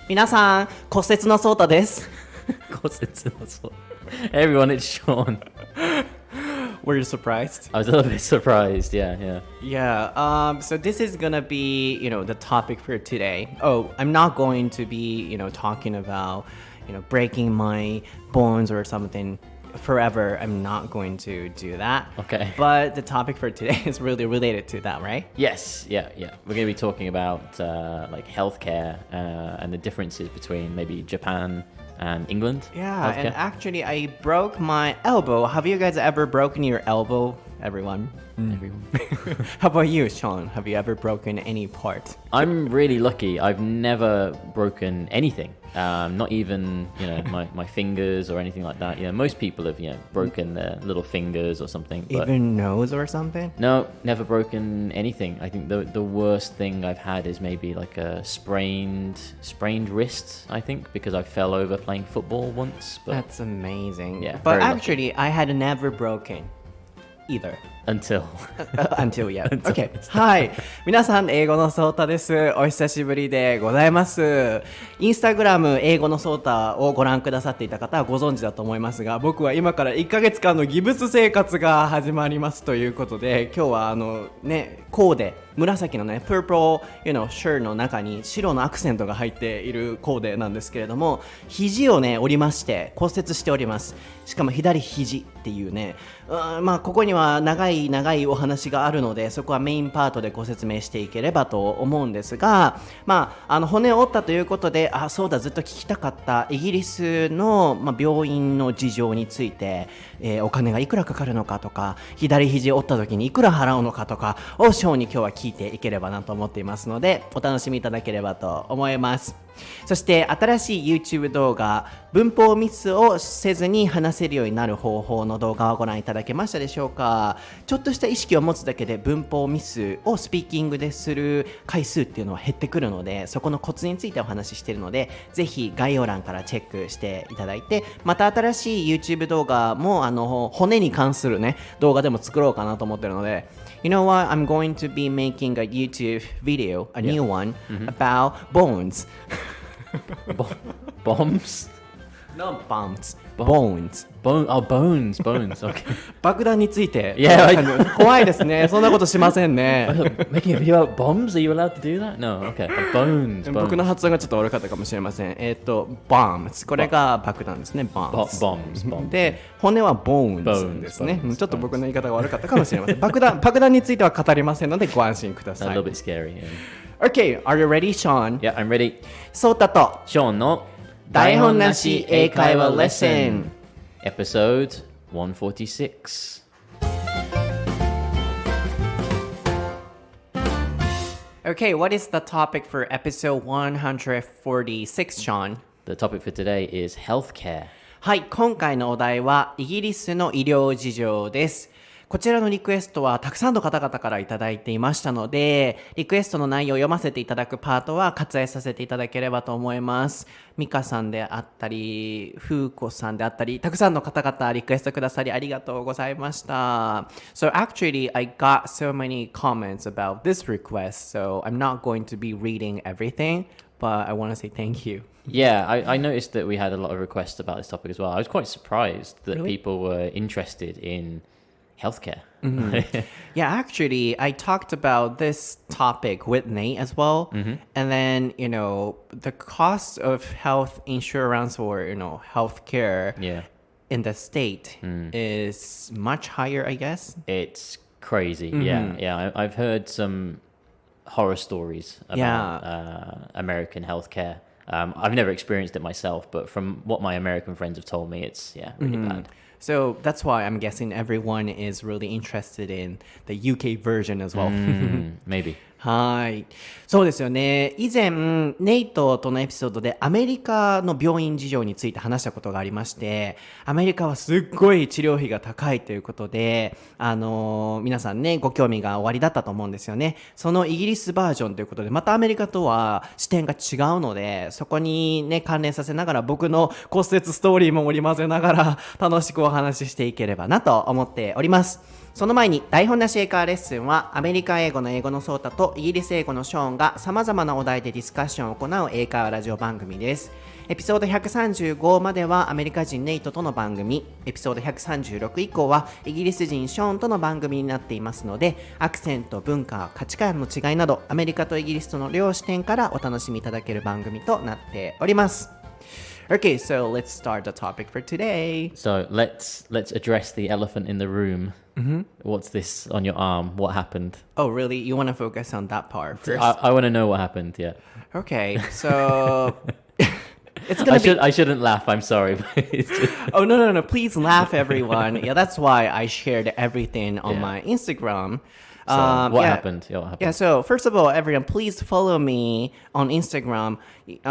皆さん、骨折のソータです。Hey everyone, it's Sean. Were you surprised? I was a little bit surprised, yeah. Yeah, so this is gonna be, the topic for today. Oh, I'm not going to be, talking about, breaking my bones or something forever. I'm not going to do that. Okay. But the topic for today is really related to that, right? Yes, yeah. We're going to be talking about like healthcare and the differences between maybe Japan and England. Yeah, healthcare. And actually I broke my elbow. Have you guys ever broken your elbow, everyone? Everyone. How about you, Sean? Have you ever broken any part? I'm really lucky. I've never broken anything. Not even, my fingers or anything like that. Most people have, broken their little fingers or something. But Even nose or something? no, never broken anything. I think the worst thing I've had is maybe like a sprained wrist, I think, because I fell over playing football once. But That's amazing. Yeah, But very lucky. actually, I had never broken either. until Until yeah. Okay. はい。皆さん、英語のソータです。お久しぶりでございます。インスタグラム英語のソータをご覧くださっていた方はご存知だと思いますが、僕は今から1ヶ月間のギブス生活が始まりますということで、今日はコーデ、紫のね、purple, shirt の中に白のアクセントが入っているコーデなんですけれども、肘をね、折りまして骨折しております。しかも左肘っていうね、ここには長いお話があるので、そこはメインパートでご説明していければと思うんですが、骨を折ったということで、そうだ、ずっと聞きたかったイギリスの、病院の事情について、お金がいくらかかるのかとか、左肘を折った時にいくら払うのかとかをショーに今日は聞いていければなと思っていますので、お楽しみいただければと思います。そして新しい YouTube 動画、文法ミスをせずに話せるようになる方法の動画をご覧いただけましたでしょうか。ちょっとした意識を持つだけで文法ミスをスピーキングでする回数っていうのは減ってくるので、そこのコツについてお話ししているので、ぜひ概要欄からチェックしていただいて、また新しい YouTube 動画も骨に関するね動画でも作ろうかなと思ってるので、You know what? I'm going to be making a YouTube video, a new one, about bones. bombs? No bombs, bones. Bones. Okay. 爆弾について。いや怖いですね。そんなことしませんね。Making a video about bombs? Are you allowed to do that? No. Okay. Bones. 僕の発音がちょっと悪かったかもしれません。bombs。これが爆弾ですね。bombs。で、骨は bones ですね。ちょっと僕の言い方が悪かったかもしれません。爆弾については語りませんのでご安心ください。A little bit scary. Okay, are you ready, Sean? Yeah, I'm ready. ソータと Sean の台本なし英会話レッスン Episode 146. Okay, what is the topic for episode 146, Sean? The topic for today is healthcare. はい、今回のお題はイギリスの医療事情です。こちらのリクエストはたくさんの方々からいただいていましたので、リクエストの内容を読ませていただくパートは割愛させていただければと思います。ミカさんであったり、フーコさんであったり、たくさんの方々リクエストくださりありがとうございました。So actually, I got so many comments about this request, so I'm not going to be reading everything, but I want to say thank you. Yeah, I noticed that we had a lot of requests about this topic as well. I was quite surprised that Really? people were interested in healthcare. Yeah, actually, I talked about this topic with Nate as well. And then, the cost of health insurance or, healthcare in the state is much higher, I guess. It's crazy. Yeah. I've heard some horror stories about American healthcare. I've never experienced it myself, but from what my American friends have told me, it's really bad. So that's why I'm guessing everyone is really interested in the UK version as well. Maybe. はい。そうですよね。以前、ネイトとのエピソードでアメリカの病院事情について話したことがありまして、アメリカはすっごい治療費が高いということで、皆さんね、ご興味がおありだったと思うんですよね。そのイギリスバージョンということで、またアメリカとは視点が違うので、そこにね、関連させながら僕の骨折ストーリーも織り交ぜながら楽しくお話ししていければなと思っております。その前に台本なし英会話レッスンはアメリカ英語の英語のソータとイギリス英語のショーンが様々なお題でディスカッションを行う英会話ラジオ番組です。エピソード135まではアメリカ人ネイトとの番組、エピソード136以降はイギリス人ショーンとの番組になっていますので、アクセント、文化、価値観の違いなどアメリカとイギリスとの両視点からお楽しみいただける番組となっております。Okay, so let's start the topic for today. So let's address the elephant in the room. What's this on your arm? What happened? Oh, really? You want to focus on that part first? I want to know what happened. Yeah. Okay, so it's gonna I shouldn't laugh. I'm sorry. Oh, no. Please laugh, everyone. Yeah, that's why I shared everything on Yeah. my Instagram. So what happened? Yeah, what happened? Yeah, so first of all, everyone, please follow me on Instagram, 英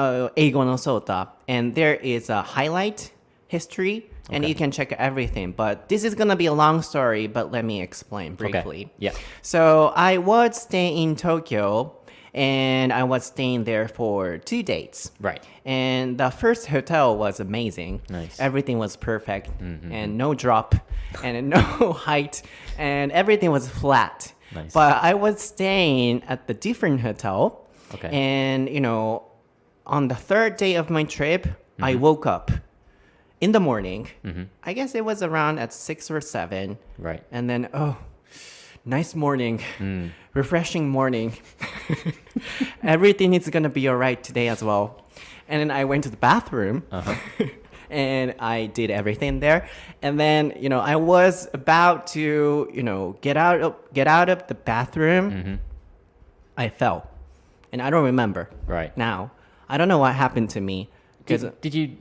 語のソータ, and there is a highlight history, and Okay. you can check everything. But this is gonna be a long story, but let me explain briefly. Okay. Yeah. So I was staying in Tokyo, and I was staying there for 2 days. Right. And the first hotel was amazing. Nice. Everything was perfect, and no drop, and no height, and everything was flat. Nice. But I was staying at the different hotel. Okay. And, on the third day of my trip, I woke up in the morning. I guess it was around at 6 or 7. Right. And then, nice morning, refreshing morning. Everything is going to be all right today as well. And then I went to the bathroom. And I did everything there. And then, I was about to, get out of the bathroom. I fell. And I don't remember. Right. Now, I don't know what happened to me. Did you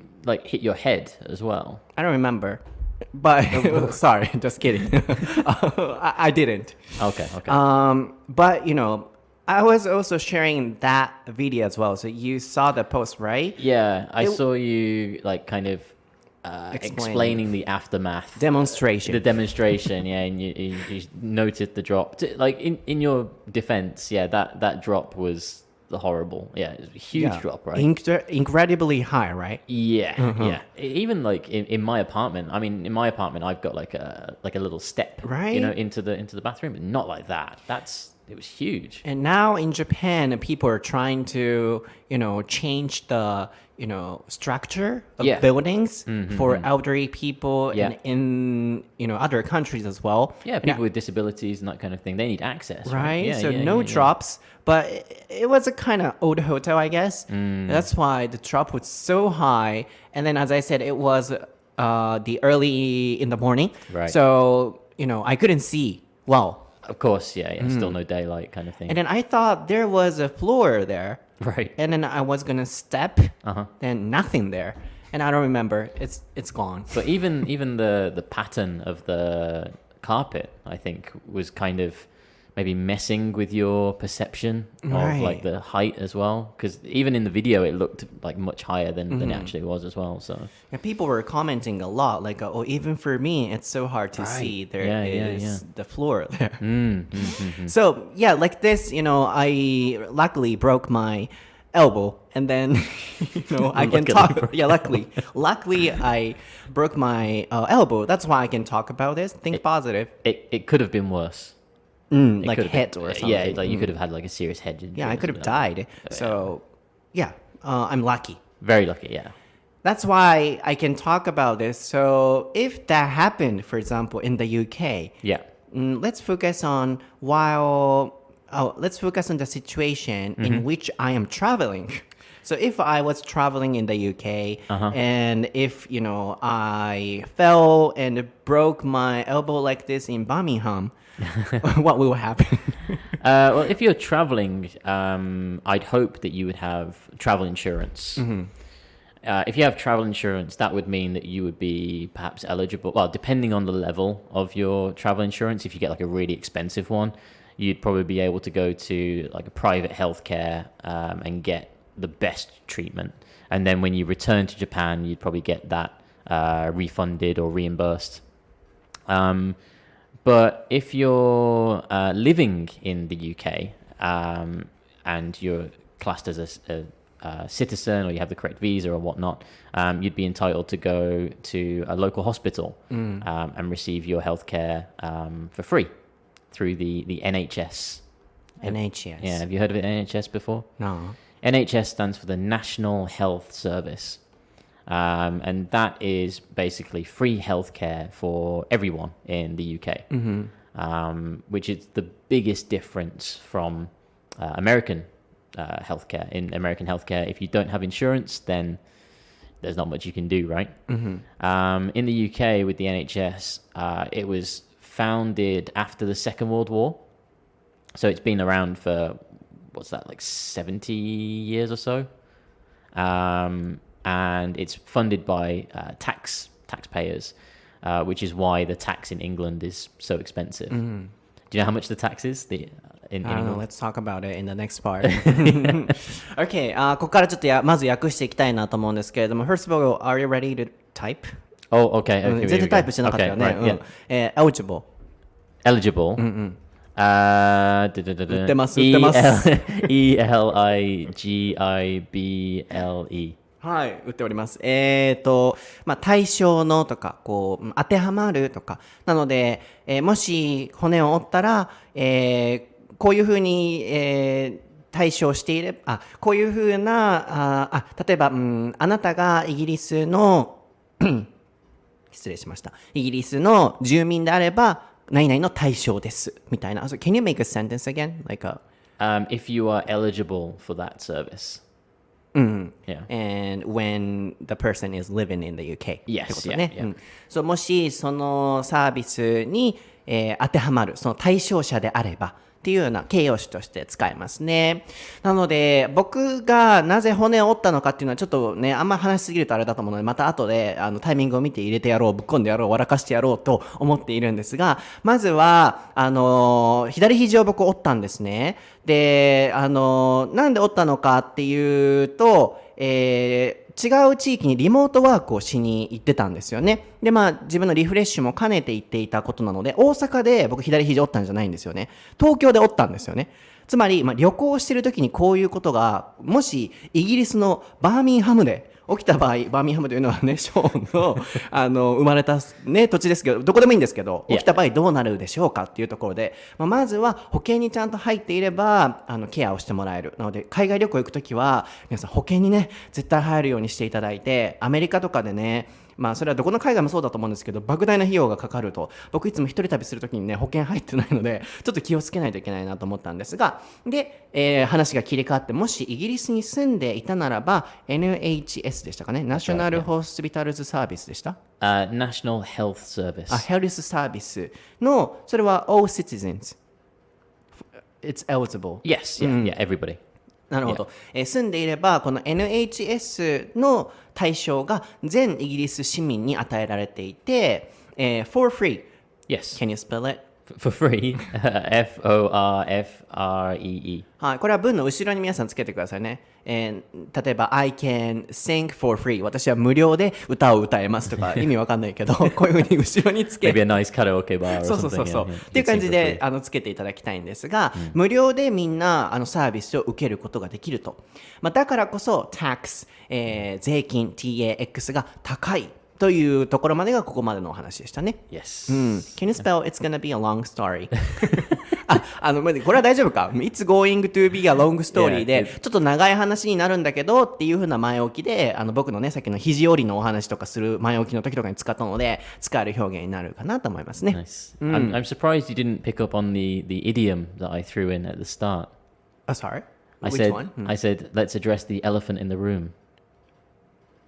hit your head as well? I don't remember. But, sorry, just kidding. I didn't. Okay. But, I was also sharing that video as well. So you saw the post, right? Yeah, I saw you kind of explaining the aftermath. Demonstration. The demonstration, yeah, and you noted the drop. In your defense, yeah, that drop was horrible. Yeah, it was a huge drop, right? Incredibly high, right? Yeah, yeah. Even in my apartment. I mean, in my apartment, I've got like a little step, right? Into the bathroom, but not like that. It was huge. And now in Japan, people are trying to, change the, structure of buildings for elderly people and in, other countries as well. Yeah, people with disabilities and that kind of thing. They need access. Right? Yeah, so no drops, but it was a kind of old hotel, I guess. That's why the drop was so high. And then, as I said, it was the early in the morning. Right. So, I couldn't see well. Of course, yeah, still no daylight kind of thing. And then I thought there was a floor there. Right. And then I was gonna step, then nothing there. And I don't remember. It's gone. But even the pattern of the carpet, I think, was kind of maybe messing with your perception of the height as well. Because even in the video, it looked like much higher than it actually was as well. So and people were commenting a lot, even for me, it's so hard to see. There is the floor there. So like this, I luckily broke my elbow, and then I can talk. Yeah, luckily I broke my elbow. That's why I can talk about this. Think positive. It could have been worse. Like head or something. Yeah, you could have had a serious head injury. Yeah, I could have died. So, I'm lucky. Very lucky, yeah. That's why I can talk about this. So, if that happened, for example, in the UK, let's focus on the situation in which I am traveling. So if I was traveling in the UK and if, I fell and broke my elbow like this in Birmingham, what will happen? Well, if you're traveling, I'd hope that you would have travel insurance. If you have travel insurance, that would mean that you would be perhaps eligible. Well, depending on the level of your travel insurance, if you get a really expensive one, you'd probably be able to go to a private healthcare and get the best treatment. And then when you return to Japan, you'd probably get that refunded or reimbursed. But if you're living in the UK and you're classed as citizen or you have the correct visa or whatnot, you'd be entitled to go to a local hospital and receive your healthcare for free through the NHS. NHS. Yeah, have you heard of it, NHS, before? No. NHS stands for the National Health Service. And that is basically free healthcare for everyone in the UK, which is the biggest difference from American healthcare. In American healthcare, if you don't have insurance, then there's not much you can do, right? In the UK with the NHS, it was founded after the Second World War. So it's been around for, what's that, like 70 years or so? And it's funded by taxpayers, which is why the tax in England is so expensive. Do you know how much the tax is? In I don't know. England? Let's talk about it in the next part. Okay. ここからちょっとまず訳していきたいなと思うんですけれども、First of all, are you ready to type? Oh, okay. Okay, 全然タイプしてなかったよね。Okay, right, Eligible. Eligible. 売ってます。ELIGIBLE. はい、売っております。対象のとか、こう、当てはまるとか。なので、もし骨を折ったら、こういうふうに、対処していれば、こういうふうな、例えば、あなたがイギリスの、失礼しました。イギリスの住民であれば、何々の対象です。みたいな。So, can you make a sentence again? Like if you are eligible for that service. Yeah. And when the person is living in the UK. Yes, ってことね。yeah. So, もしそのサービスに、当てはまる、その対象者であれば、っていうような形容詞として使えますね。なので、僕がなぜ骨を折ったのかっていうのはちょっとね、あんま話しすぎるとあれだと思うので、また後でタイミングを見て入れてやろう、ぶっ込んでやろう、笑かしてやろうと思っているんですが、まずは、左肘を僕折ったんですね。で、なんで折ったのかっていうと、違う地域にリモートワークをしに行ってたんですよね。で、自分のリフレッシュも兼ねて行っていたことなので、大阪で僕左肘折ったんじゃないんですよね。東京で折ったんですよね。つまり、旅行してる時にこういうことが、もしイギリスのバーミンハムで起きた場合、バーミンハムというのはね、ショーンの、生まれたね、土地ですけど、どこでもいいんですけど、起きた場合どうなるでしょうかっていうところで、まずは保険にちゃんと入っていれば、ケアをしてもらえる。なので、海外旅行行くときは、皆さん保険にね、絶対入るようにしていただいて、アメリカとかでね、それはどこの海外もそうだと思うんですけど、莫大な費用がかかると。僕いつも一人旅するときにね、保険入ってないので、ちょっと気をつけないといけないなと思ったんですが、で、話が切り替わって、もしイギリスに住んでいたならば、NHS でしたかね。ナショナルホスピタルズサービスでした。National Health Service. ヘルスサービスの、それは all citizens. It's eligible. Yes, yeah, everybody. なるほど。住んでいれば、この NHS の対象が全イギリス市民に与えられていて、for free. Yes. Can you spell it? For free. Forfree. はい、これは文の後ろに皆さんつけてくださいね。例えば、I can sing for free. 私は無料で歌を歌えますとか、意味わかんないけど、こういうふうに後ろにつけ Maybe a nice karaoke bar or そう something. っていう感じでつけていただきたいんですが、無料でみんなサービスを受けることができると。だからこそ tax、税金 TAX が高いというところまでがここまでのお話でしたね。Yes. Can you spell it's gonna be a long story? これは大丈夫か ?It's going to be a long story で、ちょっと長い話になるんだけどっていう風な前置きで、僕のね、さっきの肘折りのお話とかする前置きの時とかに使ったので、使える表現になるかなと思いますね。Nice. I'm surprised you didn't pick up on the idiom that I threw in at the start. Sorry? I Which one? said, let's address the elephant in the room.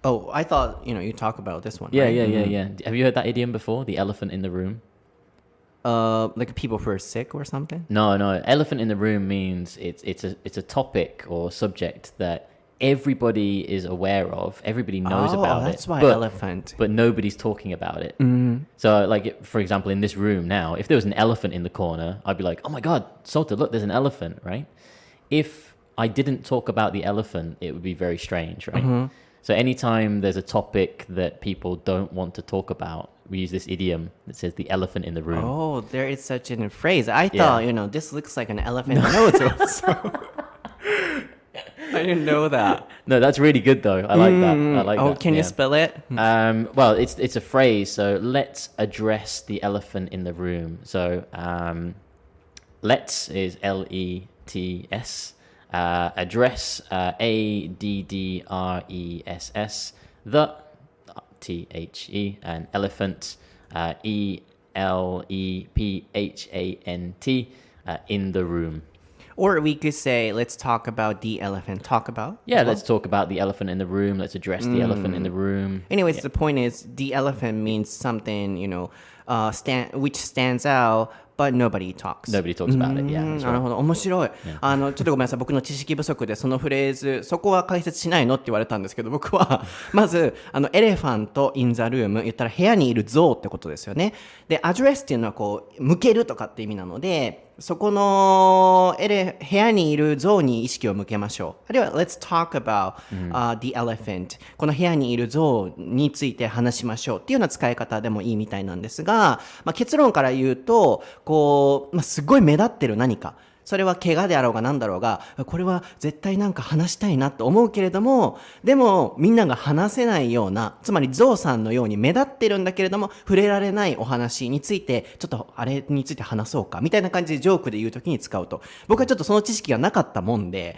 Oh, I thought, you talk about this one. Yeah, right? yeah. Have you heard that idiom before? The elephant in the room? Like people who are sick or something? No. Elephant in the room means it's a topic or subject that everybody is aware of. Everybody knows about it. That's why elephant. But nobody's talking about it. So, like, for example, in this room now, if there was an elephant in the corner, I'd be like, oh my God, Sota, look, there's an elephant, right? If I didn't talk about the elephant, it would be very strange, right? So anytime there's a topic that people don't want to talk about, we use this idiom that says the elephant in the room. Oh, there is such a phrase. I thought, this looks like an elephant. No, it's also... I didn't know that. No, that's really good though. I like that. I like that. Can you spell it? Well, it's a phrase. So let's address the elephant in the room. So let's is LETS. Address ADDRESS. The THE and elephant ELEPHANT in the room. Or we could say, let's talk about the elephant. Talk about? Yeah, let's talk about the elephant in the room. Let's address the elephant in the room. Anyways, the point is, the elephant means something, which stands out, but nobody talks. Nobody talks about it. Yeah, that's なる right. ほど、面白い。ちょっとごめんなさい、僕の知識不足でそのフレーズ、そこは解説しないのって言われたんですけど、僕はまずエレファント・イン・ザ・ルーム、言ったら部屋にいる像ってことですよね。で、アドレスっていうのはこう向けるとかって意味なので、そこの部屋にいる像に意識を向けましょう。あるいは Let's talk about、the elephant。この部屋にいる像について話しましょうっていうような使い方でもいいみたいなんですが、結論から言うと、すごい目立ってる何か。それは怪我であろうが何だろうが、これは絶対なんか話したいなと思うけれども、でもみんなが話せないような、つまりゾウさんのように目立ってるんだけれども触れられないお話について、ちょっとあれについて話そうかみたいな感じでジョークで言うときに使うと。僕はちょっとその知識がなかったもんで、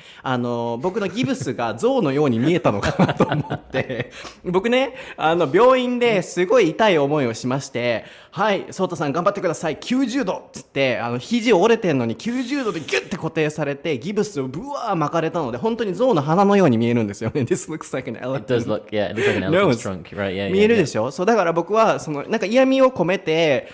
僕のギブスがゾウのように見えたのかなと思って僕ね、病院ですごい痛い思いをしまして、はい、ソータさん頑張ってください、90度っつって、肘折れてんのに90度でギュッて固定されてギブスをブワー巻かれたので、本当に象の鼻のように見えるんですよね。This looks like an elephant. It does look, yeah, it looks like an elephant's trunk, right? Yeah, 見えるでしょ。そうだから僕はなんか嫌味を込めて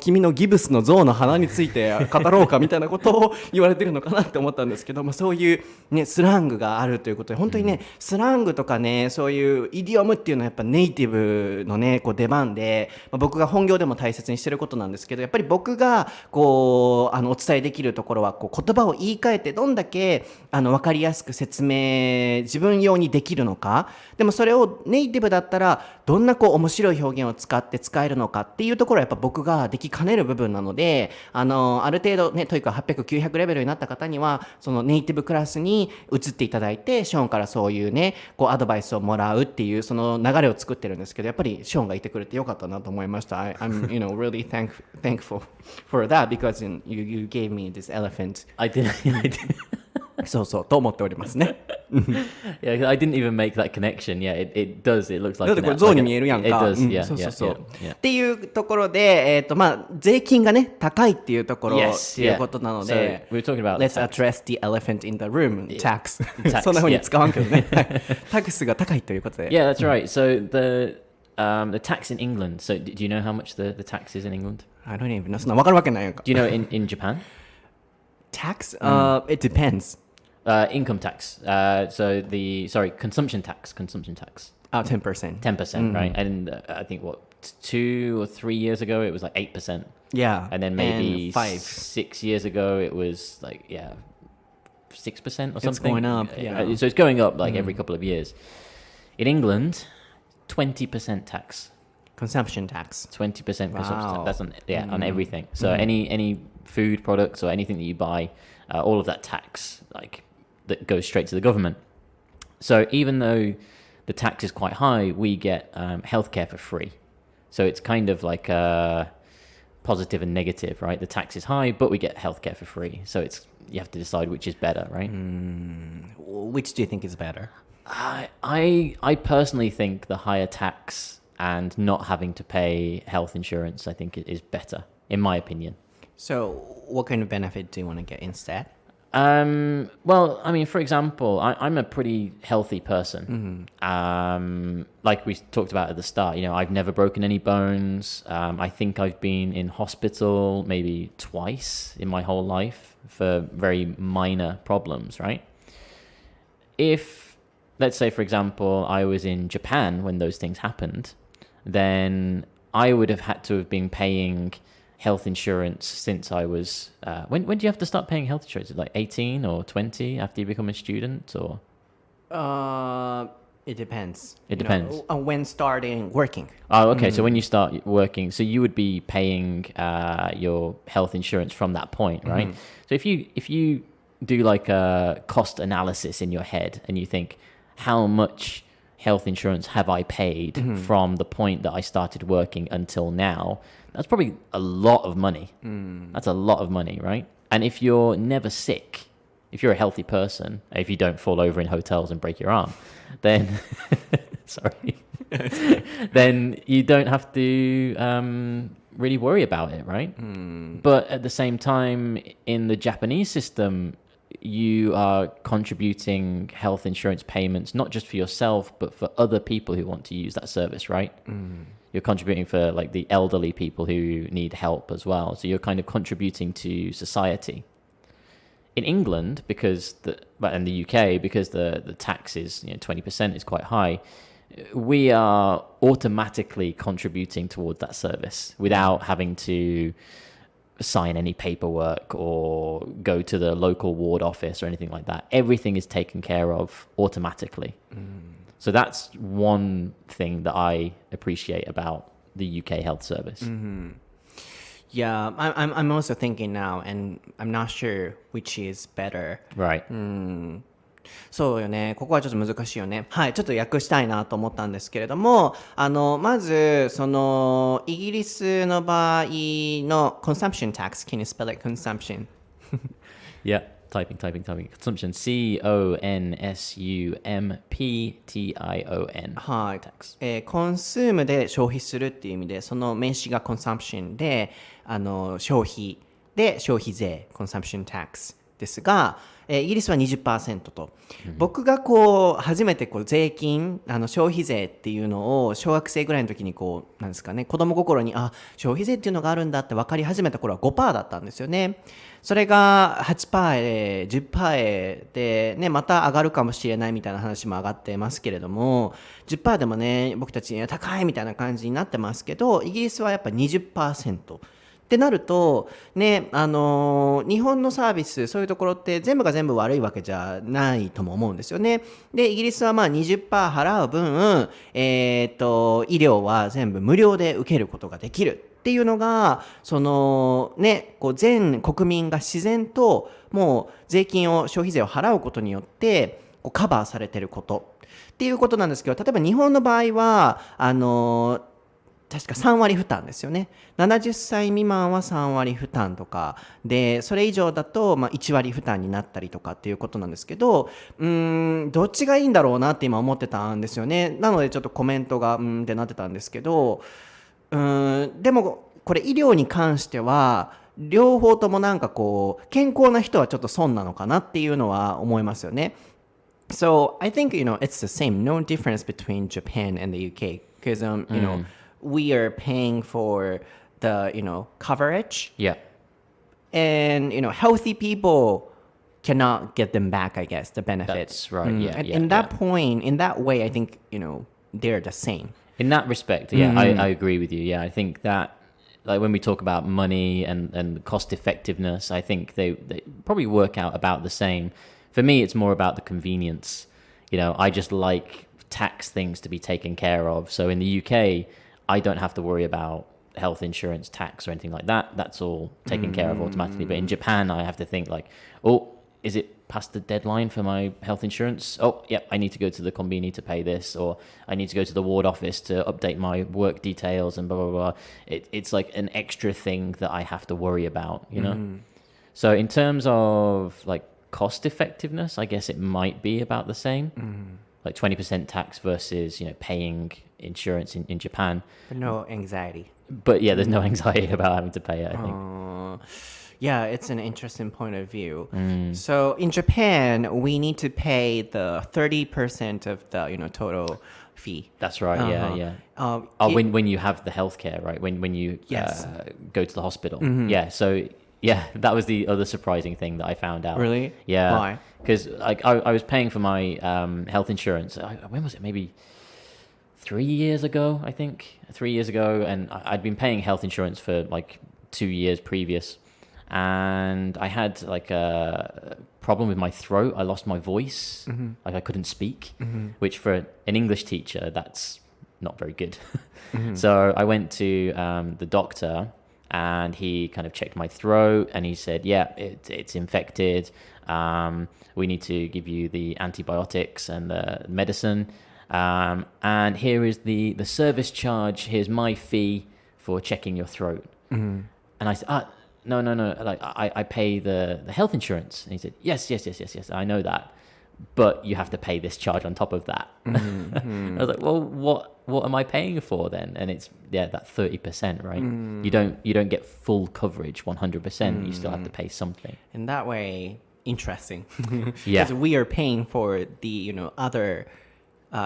君のギブスの象の鼻について語ろうかみたいなことを言われてるのかなって思ったんですけど、そういうねスラングがあるということで、本当にね、スラングとかね、そういうイディオムっていうのはやっぱネイティブのねこう出番で、僕が本業でも大切にしてることなんですけど、やっぱり僕がお伝えできるところは言葉を言い換えてどんだけ分かりやすく説明自分用にできるのか。でもそれをネイティブだったらどんな面白い表現を使って使えるのかっていうところはやっぱ僕ができかねる部分なので、ある程度ね、というか800、900レベルになった方にはそのネイティブクラスに移っていただいて、ショーンからそういうねアドバイスをもらうっていうその流れを作ってるんですけど、やっぱりショーンがいてくれてよかったなと思いました。I'm really thankful for that because you gave me this elephant. I did. そうそうと思っておりますね。Yeah, I didn't even make that connection. Yeah, it does. It looks like だってこれ象に見えるやんか。It does. Yeah, そうそうそう。 yeah. っていうところで、税金がね高いっていうところっていうことなので、 So we're talking about Let's address the elephant in the room. Tax. Tax, そんな風に使わんけどね。タックスが高いということで。Yeah, that's right. So the tax in England. So do you know how much the tax is in England? I don't even know. そんな分かるわけないやんか。Do you know in Japan? Tax? It depends. Income tax. Consumption tax. 10%. 10%, right? And I think 2 or 3 years ago it was like 8%. Yeah. And then maybe and 5. 6 years ago it was like 6% or something. It's going up. Yeah. So it's going up like every couple of years. In England, 20% tax. Consumption tax. 20% consumption Wow. tax. That's on everything. So any food products or anything that you buy, all of that tax that goes straight to the government. So even though the tax is quite high, we get healthcare for free. So it's kind of like a positive and negative, right? The tax is high, but we get healthcare for free. So you have to decide which is better, right? Which do you think is better? I personally think the higher tax and not having to pay health insurance, I think it is better, in my opinion. So what kind of benefit do you want to get instead? Well, I mean, for example, I'm a pretty healthy person. Like we talked about at the start, I've never broken any bones. I think I've been in hospital maybe twice in my whole life for very minor problems, right? If, let's say, for example, I was in Japan when those things happened, then I would have had to have been paying health insurance since I was when do you have to start paying health insurance? Is it like 18 or 20 after you become a student, or it depends. It depends. When starting working. Oh, okay. So when you start working, so you would be paying your health insurance from that point, right? So if you do like a cost analysis in your head and you think, how much health insurance have I paid from the point that I started working until now? That's probably a lot of money. That's a lot of money, right? And if you're never sick, if you're a healthy person, if you don't fall over in hotels and break your arm, then sorry, then you don't have to really worry about it, right? But at the same time, in the Japanese system, you are contributing health insurance payments not just for yourself but for other people who want to use that service, right? You're contributing for like the elderly people who need help as well, so you're kind of contributing to society. In England, and the UK, because the tax is 20% is quite high, we are automatically contributing towards that service without having to sign any paperwork or go to the local ward office or anything like that. Everything is taken care of automatically. So that's one thing that I appreciate about the UK health service. Yeah, I'm also thinking now, and I'm not sure which is better. Right. そうよね。ここはちょっと難しいよね。はい、ちょっと訳したいなと思ったんですけれども、まずそのイギリスの場合の consumption tax. Can you spell it? Consumption. Yeah. Typing. Consumption. CONSUMPTION. はい。コンスームで消費するっていう意味で、その名詞が consumption で、消費で消費税 consumption tax ですが、イギリスは 20% と、僕がこう初めてこう税金消費税っていうのを小学生ぐらいの時にこうなんですかね、子供心に消費税っていうのがあるんだって分かり始めた頃は 5% だったんですよね。それが 8% へ 10% へでね、また上がるかもしれないみたいな話も上がってますけれども、 10% でもね僕たちには高いみたいな感じになってますけど、イギリスはやっぱ 20%ってなるとね、日本のサービスそういうところって全部が全部悪いわけじゃないとも思うんですよね。でイギリスはまあ 20% 払う分、医療は全部無料で受けることができるっていうのが、そのね、こう全国民が自然ともう税金を消費税を払うことによってこうカバーされてることっていうことなんですけど、例えば日本の場合は確か3割負担ですよね。70歳未満は3割負担とかで、それ以上だとまあ1割負担になったりとかっていうことなんですけど、どっちがいいんだろうなって今思ってたんですよね。なのでちょっとコメントがってなってたんですけど、でもこれ医療に関しては両方ともなんかこう健康な人はちょっと損なのかなっていうのは思いますよね。So I think it's the same, no difference between Japan and the UK because we are paying for the coverage. Yeah. And healthy people cannot get them back, I guess, the benefits. That's right. Yeah. And in that point, in that way, I think they're the same. In that respect, yeah, I agree with you. Yeah, I think that like when we talk about money and cost effectiveness, I think they probably work out about the same. For me, it's more about the convenience. I just like tax things to be taken care of. So in the UK, I don't have to worry about health insurance tax or anything like that. That's all taken care of automatically. But in Japan, I have to think like, is it past the deadline for my health insurance? I need to go to the konbini to pay this, or I need to go to the ward office to update my work details and blah, blah, blah. It's like an extra thing that I have to worry about, So in terms of like cost effectiveness, I guess it might be about the same. Like 20% tax versus, paying insurance in Japan. But no anxiety. But yeah, there's no anxiety about having to pay it, I think. Yeah, it's an interesting point of view. So in Japan, we need to pay the 30% of the total fee. That's right. Yeah. When you have the healthcare, right? When you go to the hospital. Yeah. So yeah, that was the other surprising thing that I found out. Really? Yeah. Why? Because like I was paying for my health insurance. When was it? Maybe 3 years ago, I think. 3 years ago, and I'd been paying health insurance for like 2 years previous. And I had like a problem with my throat. I lost my voice. Like I couldn't speak, which for an English teacher, that's not very good. So I went to the doctor, and he kind of checked my throat and he said, yeah, it's infected. We need to give you the antibiotics and the medicine. And here is the service charge. Here's my fee for checking your throat. And I said, no. Like I pay the health insurance. And he said, yes. I know that. But you have to pay this charge on top of that. I was like, well, what am I paying for then? And it's that 30%, right? You don't get full coverage 100%. You still have to pay something. In that way, interesting. Yeah. Because we are paying for the other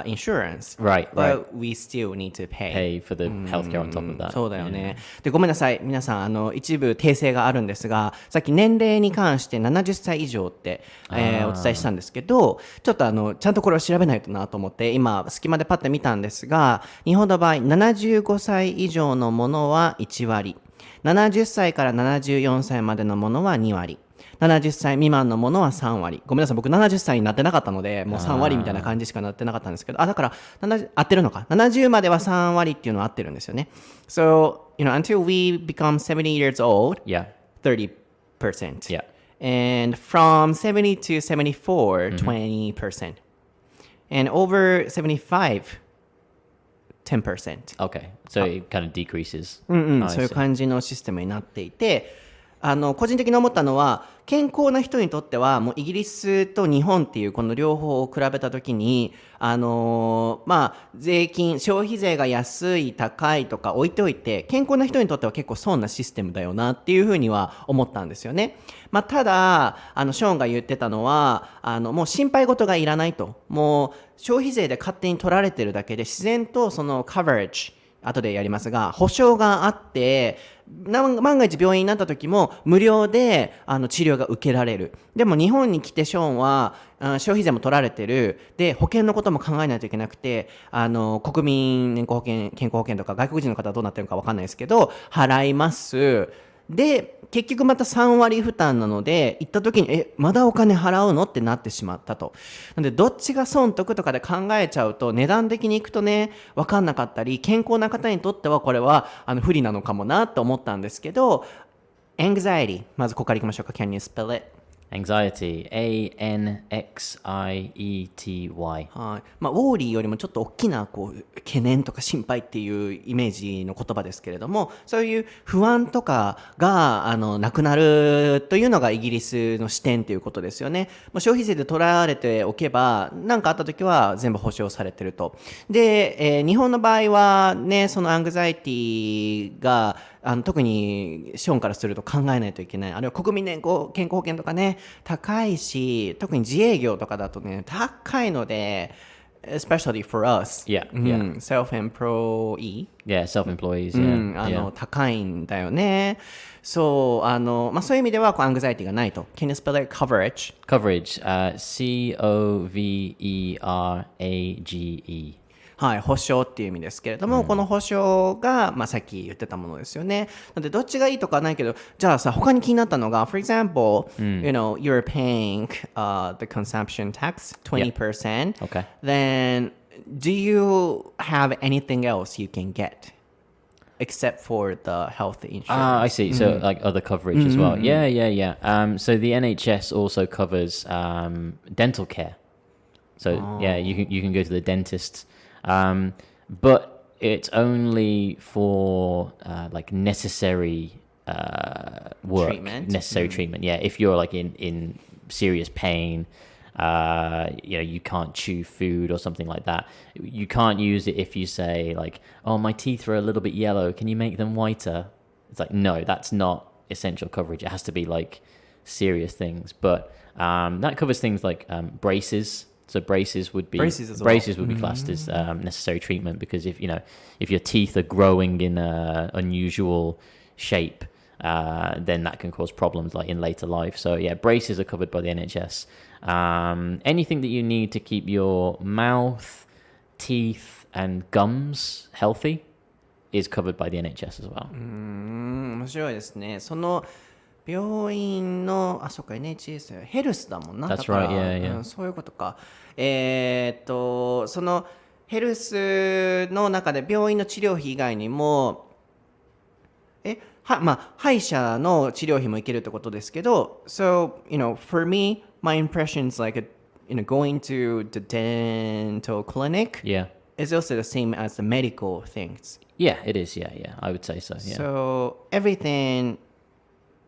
insurance. Right. But we still need to pay for the healthcare on top of that. そうだよね。で、ごめんなさい。皆さん、一部訂正があるんですが、さっき年齢に関して70歳以上って、お伝えしたんですけど、ちょっとちゃんとこれを調べないとなと思って、今、隙間でパッて見たんですが、日本の場合、75歳以上のものは1割、70歳から74歳までのものは2割。70歳未満のものは3割。ごめんなさい、僕70歳になってなかったので、もう3割みたいな感じしかなってなかったんですけど、だから、合ってるのか。70までは3割っていうのは合ってるんですよね。So, until we become 70 years old, yeah. 30%. Yeah. And from 70 to 74, 20%. And over 75, 10%. Okay. So it kind of decreases. そういう感じのシステムになっていて、個人的に思ったのは、健康な人にとってはもうイギリスと日本っていうこの両方を比べたときに、税金、消費税が安い高いとか置いておいて、健康な人にとっては結構損なシステムだよなっていうふうには思ったんですよね。ただショーンが言ってたのはもう心配事がいらないと、もう消費税で勝手に取られてるだけで自然とそのカバレッジ、後でやりますが、保証があって、万が一病院になった時も無料で治療が受けられる。でも日本に来てショーンは消費税も取られてる。で、保険のことも考えないといけなくて、国民年功保険、健康保険とか外国人の方はどうなってるのか分かんないですけど、払います。で、結局また3割負担なので、行った時に、まだお金払うのってなってしまったと。なので、どっちが損得とかで考えちゃうと、値段的に行くとね、分かんなかったり、健康な方にとってはこれは不利なのかもなと思ったんですけど、anxiety、まずここから行きましょうか。Can you spell it? Anxiety, A-N-X-I-E-T-Y。はい。ウォーリーよりもちょっと大きな懸念とか心配っていうイメージの言葉ですけれども、そういう不安とかがなくなるというのがイギリスの視点ということですよね。消費税で取られておけば何かあった時は全部保証されてると。で、日本の場合はね、そのアングザイティが特にショーンからすると考えないといけない。あるいは国民年功健康保険とかね、高いし、特に自営業とかだとね、高いので、especially for us. Yeah. Self-employee. Yeah, self-employees. Yeah. 高いんだよね。そう、そういう意味ではアングザイティがないと。Can you spell it? Coverage. Coverage, C-O-V-E-R-A-G-E. はい、保証っていう意味ですけれども、この保証が、さっき言ってたものですよね。なので、どっちがいいとかないけど、じゃあさ、他に気になったのが、for example, you're paying the consumption tax 20%. Okay. Then, do you have anything else you can get? Except for the health insurance. I see. So like other coverage as well. Yeah. So the NHS also covers dental care. So yeah, you can go to the dentist, but it's only for like necessary work, necessary treatment. Yeah, if you're like in serious pain. You can't chew food or something like that. You can't use it if you say like, oh, my teeth are a little bit yellow. Can you make them whiter? It's like, no, that's not essential coverage. It has to be like serious things. But that covers things like braces. So braces would be classed as necessary treatment because if your teeth are growing in a unusual shape, then that can cause problems like in later life. So yeah, braces are covered by the NHS. Anything that you need to keep your mouth, teeth, and gums healthy is covered by the NHS as well. 面白いですね。その病院のそっか NHS ヘルスだもんな。 That's right, yeah. そういうことか。そのヘルスの中で病院の治療費以外にも歯医者の治療費もいけるってことですけど、so for me my impression is like going to the dental clinic Yeah. is also the same as the medical things. Yeah, it is. Yeah, I would say so. Yeah. So everything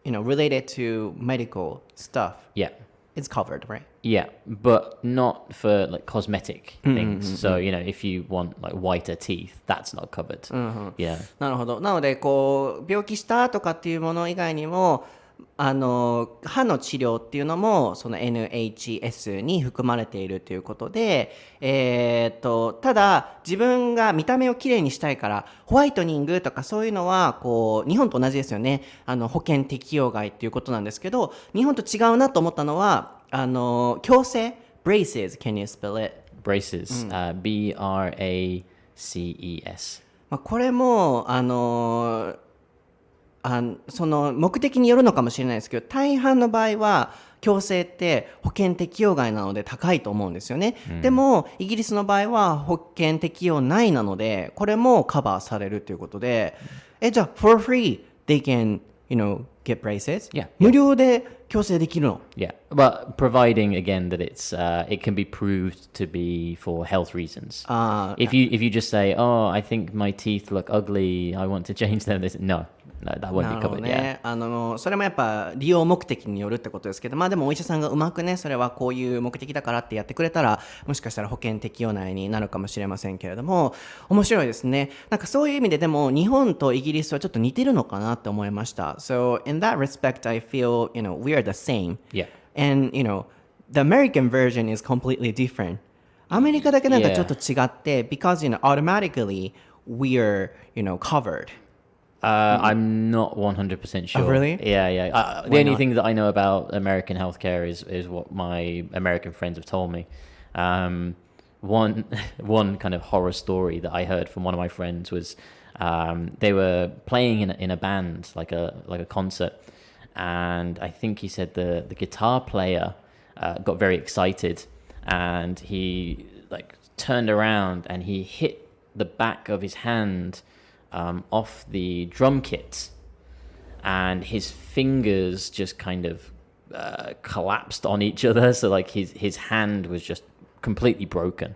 related to medical stuff Yeah. is covered, right? Yeah, but not for like cosmetic things. So, if you want like whiter teeth, that's not covered. Yeah. なるほど。なので病気したとかっていうもの以外にも歯の治療っていうのもその NHS に含まれているということで、ただ自分が見た目をきれいにしたいからホワイトニングとかそういうのは日本と同じですよね。保険適用外っていうことなんですけど、日本と違うなと思ったのは矯正 braces, can you spell it? Braces. B-R-A-C-E-S. これもその目的によるのかもしれないですけど、大半の場合は矯正って保険適用外なので高いと思うんですよね、でもイギリスの場合は保険適用内なのでこれもカバーされるということで、じゃあ for free they can get braces? Yeah. 無料で矯正できるの？ Yeah, but providing again that it can be proved to be for health reasons. If you just say, oh, I think my teeth look ugly, I want to change them, no, that won't be covered. ね、それもやっぱ利用目的によるってことですけど、でもお医者さんがうまくね、それはこういう目的だからってやってくれたら、もしかしたら保険適用内になるかもしれませんけれども、面白いですね。なんかそういう意味ででも日本とイギリスはちょっと似てるのかなって思いました。So in that respect, I feel we are the same. Yeah. And the American version is completely different. アメリカだけなんかちょっと違って、because automatically we are covered. I'm not 100% sure. Oh, really? Yeah. The only thing that I know about American healthcare is what my American friends have told me. One kind of horror story that I heard from one of my friends was they were playing in a band, like a concert, and I think he said the guitar player got very excited, and he turned around and he hit the back of his hand off the drum kit, and his fingers just kind of collapsed on each other, so his hand was just completely broken.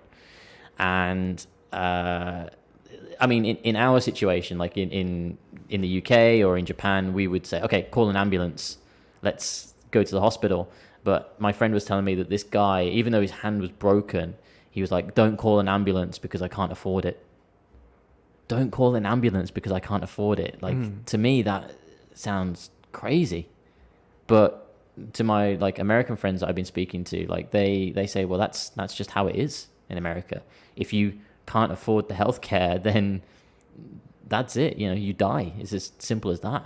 And I mean, in our situation, like in the UK or in Japan, we would say, okay, call an ambulance, let's go to the hospital. But my friend was telling me that this guy, even though his hand was broken, he was like, don't call an ambulance because I can't afford it. Don't call an ambulance because I can't afford it. To me, that sounds crazy. But to my American friends that I've been speaking to, they say, well, that's just how it is in America. If you can't afford the healthcare, then that's it. You die. It's as simple as that.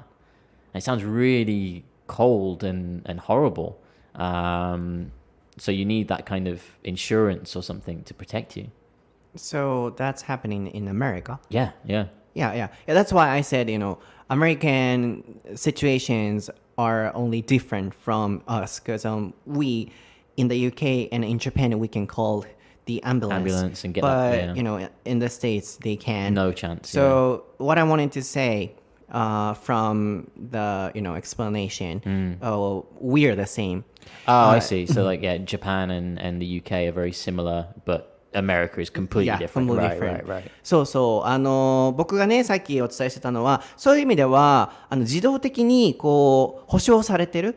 And it sounds really cold and horrible. So you need that kind of insurance or something to protect you. So that's happening in America. Yeah. That's why I said, American situations are only different from us because we in the UK and in Japan we can call the ambulance and get but in the States they can't. No chance. So what I wanted to say from the explanation, we are the same. I see. So Japan and the UK are very similar, but America is completely different. Right. そう僕がねさっきお伝えしてたのはそういう意味では自動的に保証されてる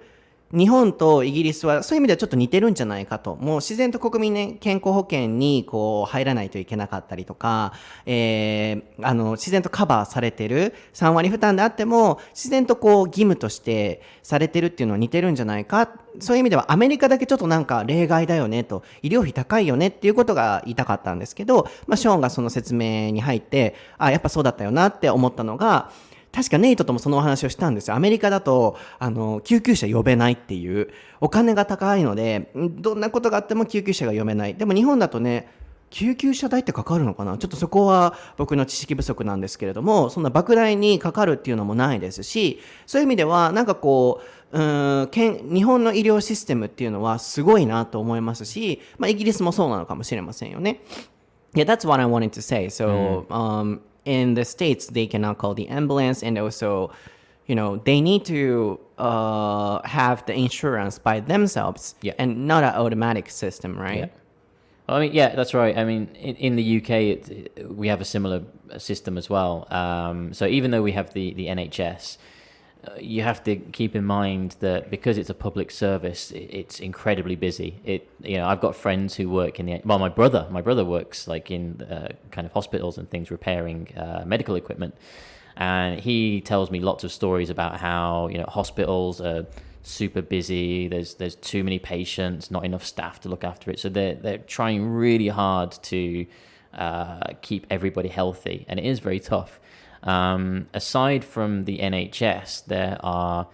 日本とイギリスはそういう意味ではちょっと似てるんじゃないかと。もう自然と国民ね健康保険に入らないといけなかったりとか、自然とカバーされてる3割負担であっても自然と義務としてされてるっていうのは似てるんじゃないか。そういう意味ではアメリカだけちょっとなんか例外だよねと、医療費高いよねっていうことが言いたかったんですけど、ショーンがその説明に入ってやっぱそうだったよなって思ったのが、確かネイトともそのお話をしたんですよ。アメリカだと救急車呼べないっていう、お金が高いのでどんなことがあっても救急車が呼べない。でも日本だとね救急車代ってかかるのかな、ちょっとそこは僕の知識不足なんですけれども、そんな莫大にかかるっていうのもないですし、そういう意味ではなんか日本の医療システムっていうのはすごいなと思いますし、イギリスもそうなのかもしれませんよね。Yeah, that's what I wanted to say. So, in the States, they cannot call the ambulance, and also, they need to have the insurance by themselves, Yeah. and not an automatic system, right? Yeah. Well, I mean, yeah, that's right. I mean, in the UK, we have a similar system as well. So even though we have the NHS, you have to keep in mind that because it's a public service, it's incredibly busy. I've got friends who work my brother works like in kind of hospitals and things, repairing medical equipment, and he tells me lots of stories about how hospitals are super busy. There's too many patients, not enough staff to look after it. So they're trying really hard to keep everybody healthy, and it is very tough. Aside from the NHS, there are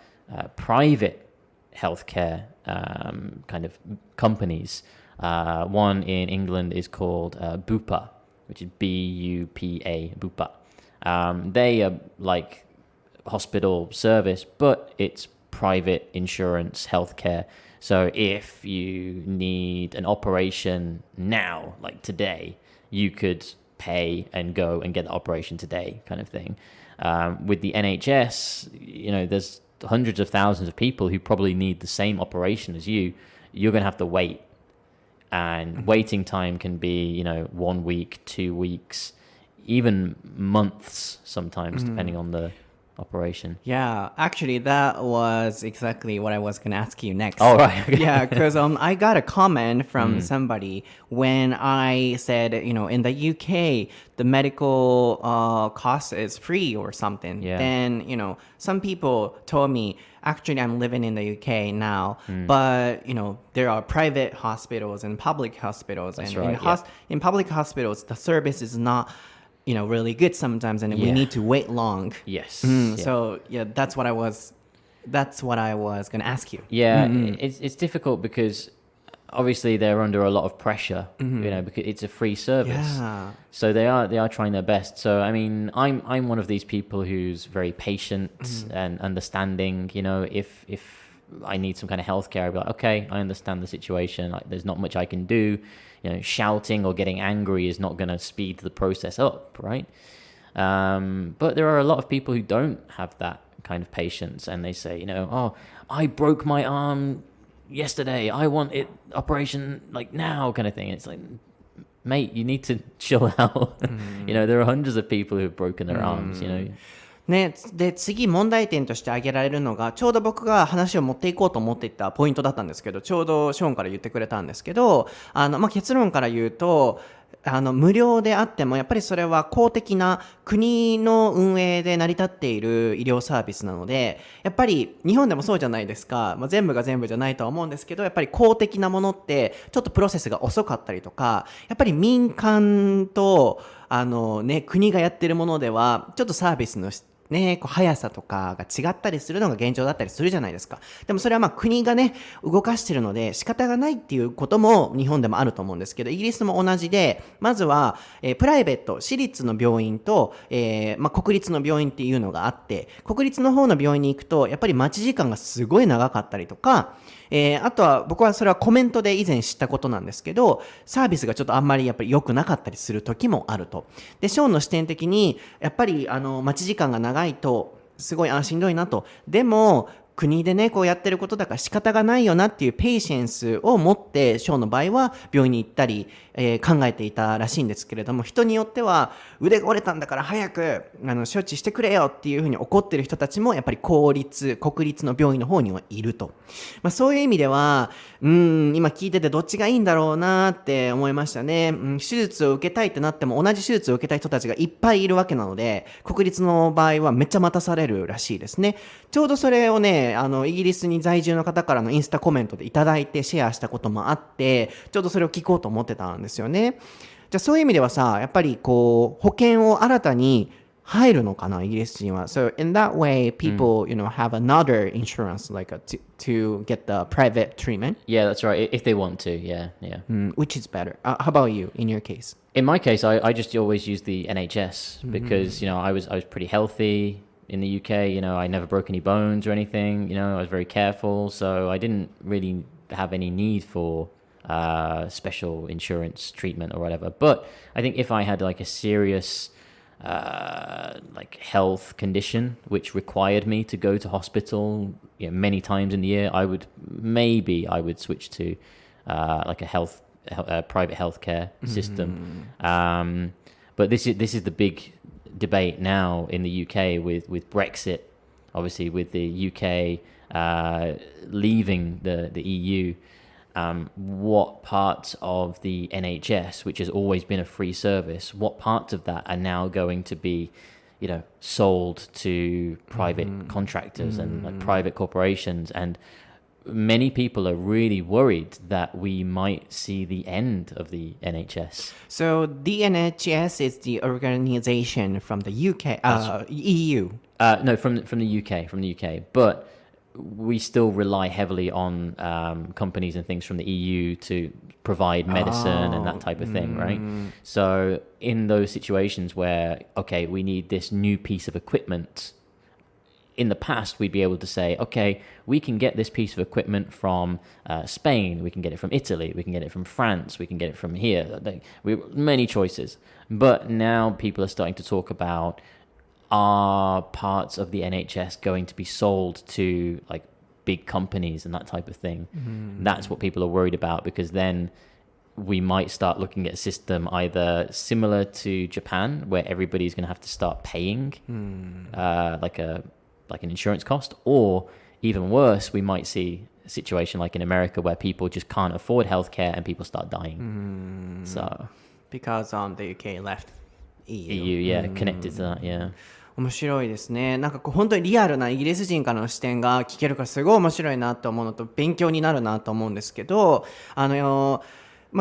private healthcare kind of companies. One in England is called Bupa, which is B-U-P-A, Bupa. They are like hospital service, but it's private insurance healthcare. So if you need an operation now, like today, you could pay and go and get the operation today, kind of thing. With the NHS, there's hundreds of thousands of people who probably need the same operation as you. You're going to have to wait. And waiting time can be, 1 week, 2 weeks, even months sometimes, depending on the operation. Yeah, actually, that was exactly what I was going to ask you next. Oh, right. Okay. Yeah, because I got a comment from somebody when I said, in the UK, the medical cost is free or something. Yeah. Then, some people told me, actually, I'm living in the UK now, but, there are private hospitals and public hospitals. That's and right, in public hospitals, the service is not really good sometimes, and we need to wait long. Yes. So that's what I was going to ask you. Yeah, it's difficult because obviously they're under a lot of pressure, because it's a free service. Yeah. So they are trying their best. So I mean, I'm one of these people who's very patient and understanding. If I need some kind of healthcare, I'll be like, okay, I understand the situation. Like, there's not much I can do. Shouting or getting angry is not going to speed the process up, right? But there are a lot of people who don't have that kind of patience, and they say, oh, I broke my arm yesterday. I want it operation like now, kind of thing. It's like, mate, you need to chill out. There are hundreds of people who have broken their arms.ね、で次問題点として挙げられるのが、ちょうど僕が話を持っていこうと思っていたポイントだったんですけど、ちょうどショーンから言ってくれたんですけど、結論から言うと、無料であってもやっぱりそれは公的な国の運営で成り立っている医療サービスなので、やっぱり日本でもそうじゃないですか、全部が全部じゃないとは思うんですけど、やっぱり公的なものってちょっとプロセスが遅かったりとか、やっぱり民間と国がやってるものではちょっとサービスの速さとかが違ったりするのが現状だったりするじゃないですか。でもそれは国が動かしてるので仕方がないっていうことも日本でもあると思うんですけど、イギリスも同じで、まずは、プライベート、私立の病院と、国立の病院っていうのがあって、国立の方の病院に行くとやっぱり待ち時間がすごい長かったりとか、あとは僕はそれはコメントで以前知ったことなんですけど、サービスがちょっとあんまりやっぱり良くなかったりする時もあると。で、ショーンの視点的にやっぱり待ち時間が長いとすごいしんどいなと。でも国でこうやってることだから仕方がないよなっていうペイシェンスを持ってショーンの場合は病院に行ったり、考えていたらしいんですけれども、人によっては腕が折れたんだから早く処置してくれよっていうふうに怒ってる人たちもやっぱり国立の病院の方にはいると。そういう意味では今聞いててどっちがいいんだろうなって思いましたね。手術を受けたいってなっても同じ手術を受けたい人たちがいっぱいいるわけなので、国立の場合はめっちゃ待たされるらしいですね。ちょうどそれをイギリスに在住の方からのインスタコメントでいただいてシェアしたこともあって、ちょうどそれを聞こうと思ってたんですよね。じゃあそういう意味ではさ、やっぱりこう保険を新たに入るのかな、イギリス人は。So in that way, people, have another insurance like to get the private treatment. Yeah, that's right. If they want to, yeah. Which is better? How about you in your case? In my case, I just always use the NHS because I was pretty healthy. In the UK, I never broke any bones or anything. I was very careful, so I didn't really have any need for special insurance treatment or whatever. But I think if I had like a serious like health condition which required me to go to hospital, many times in the year, I would switch to like a private healthcare system. But this is the big debate now in the UK with Brexit, obviously with the UK leaving the EU. What parts of the NHS, which has always been a free service, what parts of that are now going to be, sold to private contractors and like private corporations? And many people are really worried that we might see the end of the NHS. So the NHS is the organization from the UK, EU. No, from the UK, but we still rely heavily on companies and things from the EU to provide medicine and that type of thing, right? So in those situations where, okay, we need this new piece of equipment, in the past, we'd be able to say, okay, we can get this piece of equipment from Spain, we can get it from Italy, we can get it from France, we can get it from here. Many choices. But now people are starting to talk about, are parts of the NHS going to be sold to like big companies and that type of thing? That's what people are worried about, because then we might start looking at a system either similar to Japan, where everybody's going to have to start paying like an insurance cost, or even worse, we might see a situation like in America where people just can't afford healthcare and people start dying. So because the UK left EU, yeah, connected to that, yeah. 面白いですね。なんかこう本当にリアルなイギリス人からの視点が聞けるからすごい面白いなと思うのと勉強になるなと思うんですけど、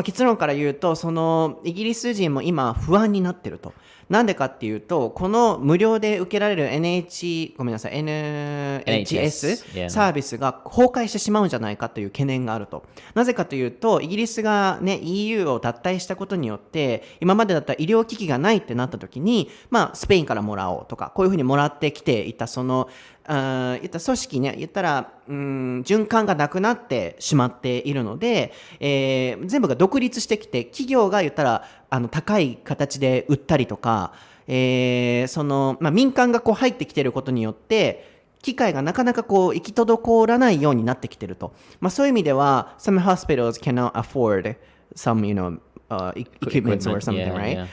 結論から言うと、そのイギリス人も今不安になってると。なんでかっていうと、この無料で受けられる NHS サービスが崩壊してしまうんじゃないかという懸念があると。なぜかというと、イギリスがね EU を脱退したことによって、今までだったら医療機器がないってなった時に、スペインからもらおうとか、こういうふうにもらってきていたその言った組織ね、言ったら循環がなくなってしまっているので、全部が独立してきて、企業が言ったら高い形で売ったりとか、民間がこう入ってきていることによって機械がなかなかこう行き滞らないようになってきていると、そういう意味では some hospitals cannot afford some equipment or something, right?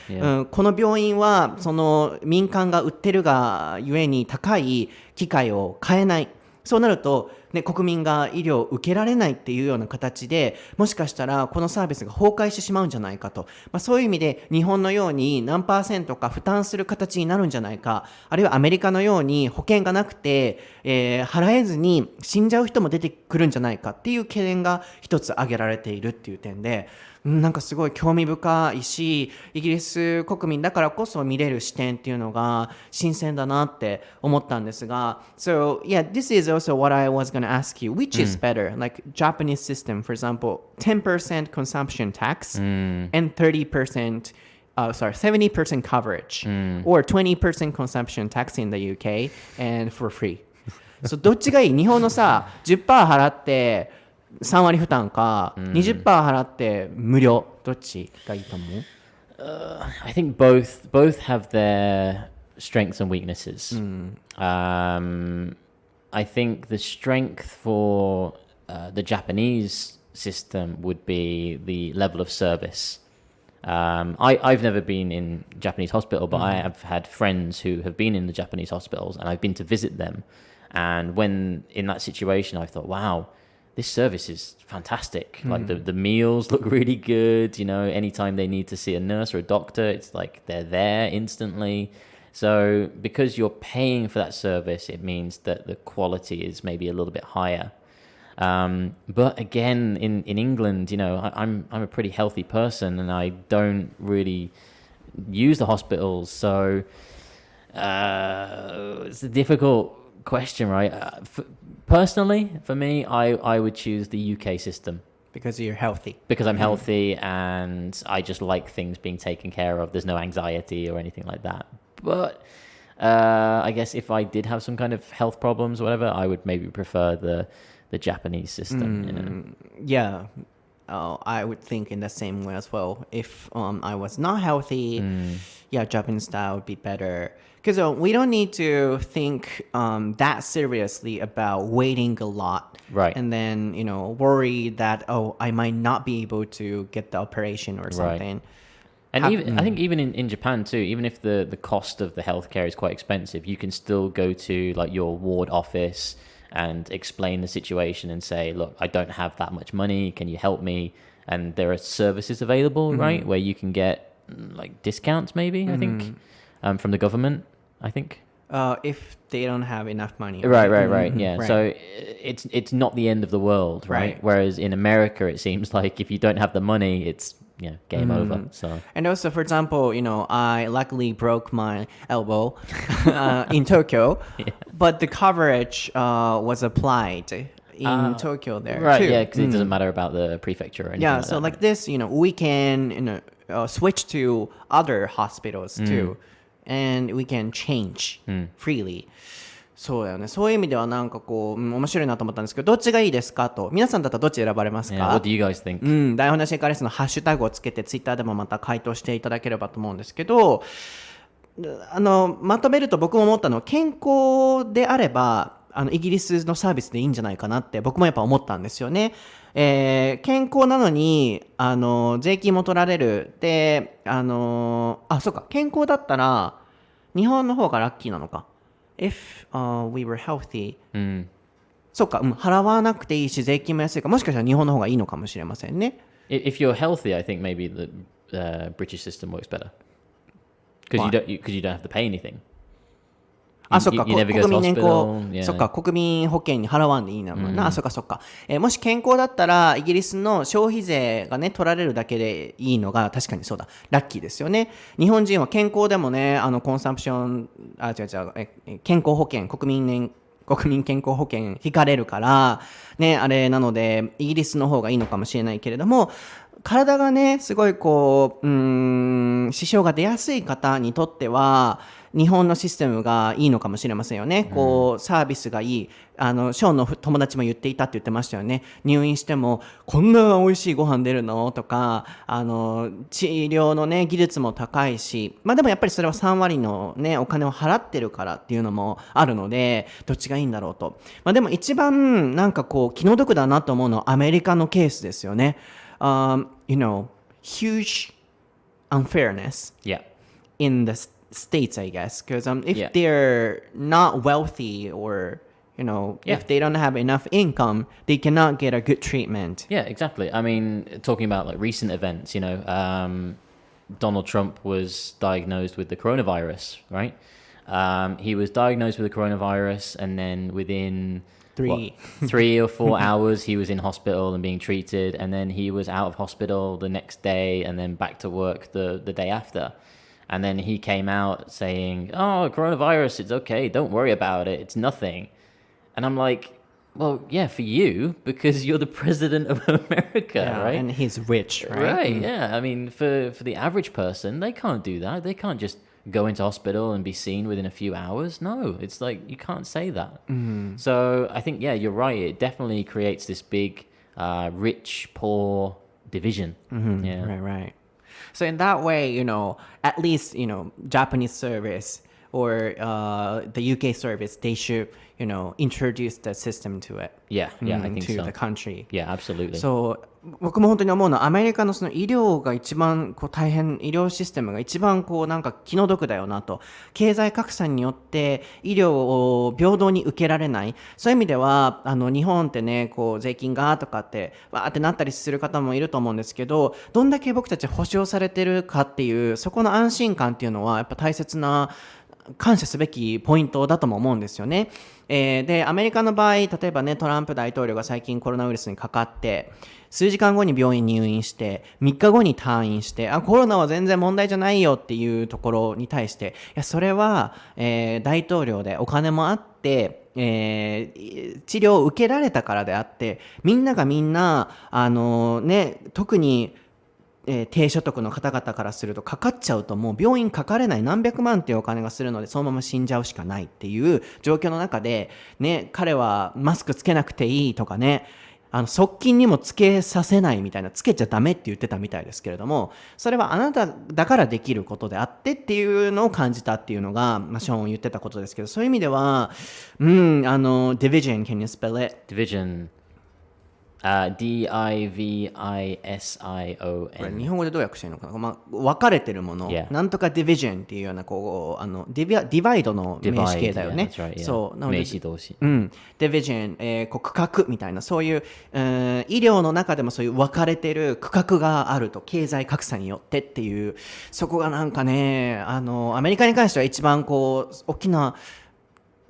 この病院はその民間が売ってるがゆえに高い機械を買えない。そうなると、国民が医療を受けられないっていうような形で、もしかしたらこのサービスが崩壊してしまうんじゃないかと、そういう意味で日本のように何%か負担する形になるんじゃないか、あるいはアメリカのように保険がなくて、払えずに死んじゃう人も出てくるんじゃないかっていう懸念が一つ挙げられているっていう点で、なんかすごい興味深いし、イギリス国民だからこそ見れる視点っていうのが新鮮だなって思ったんですが、So yeah, this is also what I was going to ask you. Which is better? Like Japanese system, for example, 10% consumption tax and 30%, 70% coverage, or 20% consumption tax in the UK and for free. So どっちがいい？日本のさ、10% 払って3割負担か、20% 払って無料、どっちがいいと思う？ I think both have their strengths and weaknesses. I think the strength for the Japanese system would be the level of service. I've never been in Japanese hospital, but I have had friends who have been in the Japanese hospitals, and I've been to visit them. And when in that situation, I thought, wow, this service is fantastic. Like the meals look really good. Anytime they need to see a nurse or a doctor, it's like they're there instantly. So because you're paying for that service, it means that the quality is maybe a little bit higher. But again, in England, I'm a pretty healthy person, and I don't really use the hospitals. So it's a difficult question, right? Personally, for me, I would choose the UK system. Because you're healthy. Because I'm healthy, and I just like things being taken care of. There's no anxiety or anything like that. But I guess if I did have some kind of health problems or whatever, I would maybe prefer the Japanese system. Yeah. I would think in the same way as well. If I was not healthy, yeah, Japanese style would be better. Because we don't need to think that seriously about waiting a lot. Right. And then, worry that, I might not be able to get the operation or something. Right. And I think even in Japan too, even if the cost of the healthcare is quite expensive, you can still go to like your ward office and explain the situation and say, look, I don't have that much money. Can you help me? And there are services available, right, where you can get like discounts maybe, I think, from the government, I think. If they don't have enough money. Right. Yeah. Right. So it's not the end of the world, right? Whereas in America, it seems like if you don't have the money, it's game over. So and also, for example, I luckily broke my elbow in Tokyo, but the coverage was applied in Tokyo there right, too. Yeah, because it doesn't matter about the prefecture or anything. Yeah, like so that, like right? this, we can switch to other hospitals too, and we can change freely. そうだよね。そういう意味ではなんかこう、面白いなと思ったんですけど、どっちがいいですかと。皆さんだったらどっち選ばれますか？ Yeah, what do you guys think? 台本なし英会話レッスンのハッシュタグをつけてツイッターでもまた回答していただければと思うんですけど、まとめると僕も思ったのは、健康であればイギリスのサービスでいいんじゃないかなって僕もやっぱ思ったんですよね。健康なのに税金も取られるでそうか、健康だったら日本の方がラッキーなのか。If we were healthy、そうか、払わなくていいし税金も安いから、もしかしたら日本の方がいいのかもしれませんね。If you're healthy, I think maybe the British system works better because you don't have to pay anything. そっか、国民年金、そっか、Yeah. 国民保険に払わんでいいなもんな。そっかそっか。もし健康だったらイギリスの消費税がね取られるだけでいいのが確かにそうだ、ラッキーですよね。日本人は健康でもねコンサンプション健康保険国民健康保険引かれるからね、あれなのでイギリスの方がいいのかもしれないけれども、体がねすごいこう支障が出やすい方にとっては日本のシステムがいいのかもしれませんよね。こうサービスがいい。ショーンの友達も言っていたって言ってましたよね。入院してもこんな美味しいご飯出るのとか、治療のね技術も高いし、でもやっぱりそれは3割のねお金を払ってるからっていうのもあるので、どっちがいいんだろうと。でも一番なんかこう気の毒だなと思うのはアメリカのケースですよね。Huge unfairness in the states, I guess, because if they're not wealthy or if they don't have enough income, they cannot get a good treatment. Yeah, exactly. I mean, talking about like recent events, Donald Trump was diagnosed with the coronavirus, right? He was diagnosed with the coronavirus, and then within 3 or 4 hours he was in hospital and being treated, and then he was out of hospital the next day and then back to work the day after. And then he came out saying, oh, coronavirus, it's okay, don't worry about it, it's nothing. And I'm like, well, yeah, for you, because you're the president of America, right? And he's rich, right? Right, yeah. I mean, for the average person, they can't do that. They can't just go into hospital and be seen within a few hours. No, it's like, you can't say that. So I think, yeah, you're right. It definitely creates this big rich, poor division. Yeah. Right. So in that way, at least, Japanese service or the UK service, they should, introduce the system to it. Yeah, I think to so. the country. Yeah, absolutely. So 僕も本当に思うのはアメリカのその医療が一番こう大変、医療システムが一番こうなんか気の毒だよなと。経済格差によって医療を平等に受けられない。そういう意味では日本ってね、こう税金がとかってわーってなったりする方もいると思うんですけど、どんだけ僕たち保障されてるかっていうそこの安心感っていうのはやっぱ大切な感謝すべきポイントだとも思うんですよね。でアメリカの場合、例えばねトランプ大統領が最近コロナウイルスにかかって数時間後に病院に入院して3日後に退院してコロナは全然問題じゃないよっていうところに対して、いやそれは、大統領でお金もあって治療を受けられたからであって、みんながみんな特に低所得の方々からするとかかっちゃうともう病院かかれない、何百万っていうお金がするのでそのまま死んじゃうしかないっていう状況の中でね、彼はマスクつけなくていいとかね、側近にもつけさせないみたいな、つけちゃダメって言ってたみたいですけれども、それはあなただからできることであってっていうのを感じたっていうのが、ショーン言ってたことですけど、そういう意味では、division, can you spell it? Division。これ日本語でどう訳してるのかな、分かれてるもの、なんとかディビジョンっていうようなこうディバイドの名詞形だよね。そうなので名詞動詞。ディビジョン、区画みたいな、そういう、医療の中でもそういう分かれてる区画があると、経済格差によってっていう、そこがなんかね、アメリカに関しては一番こう大きな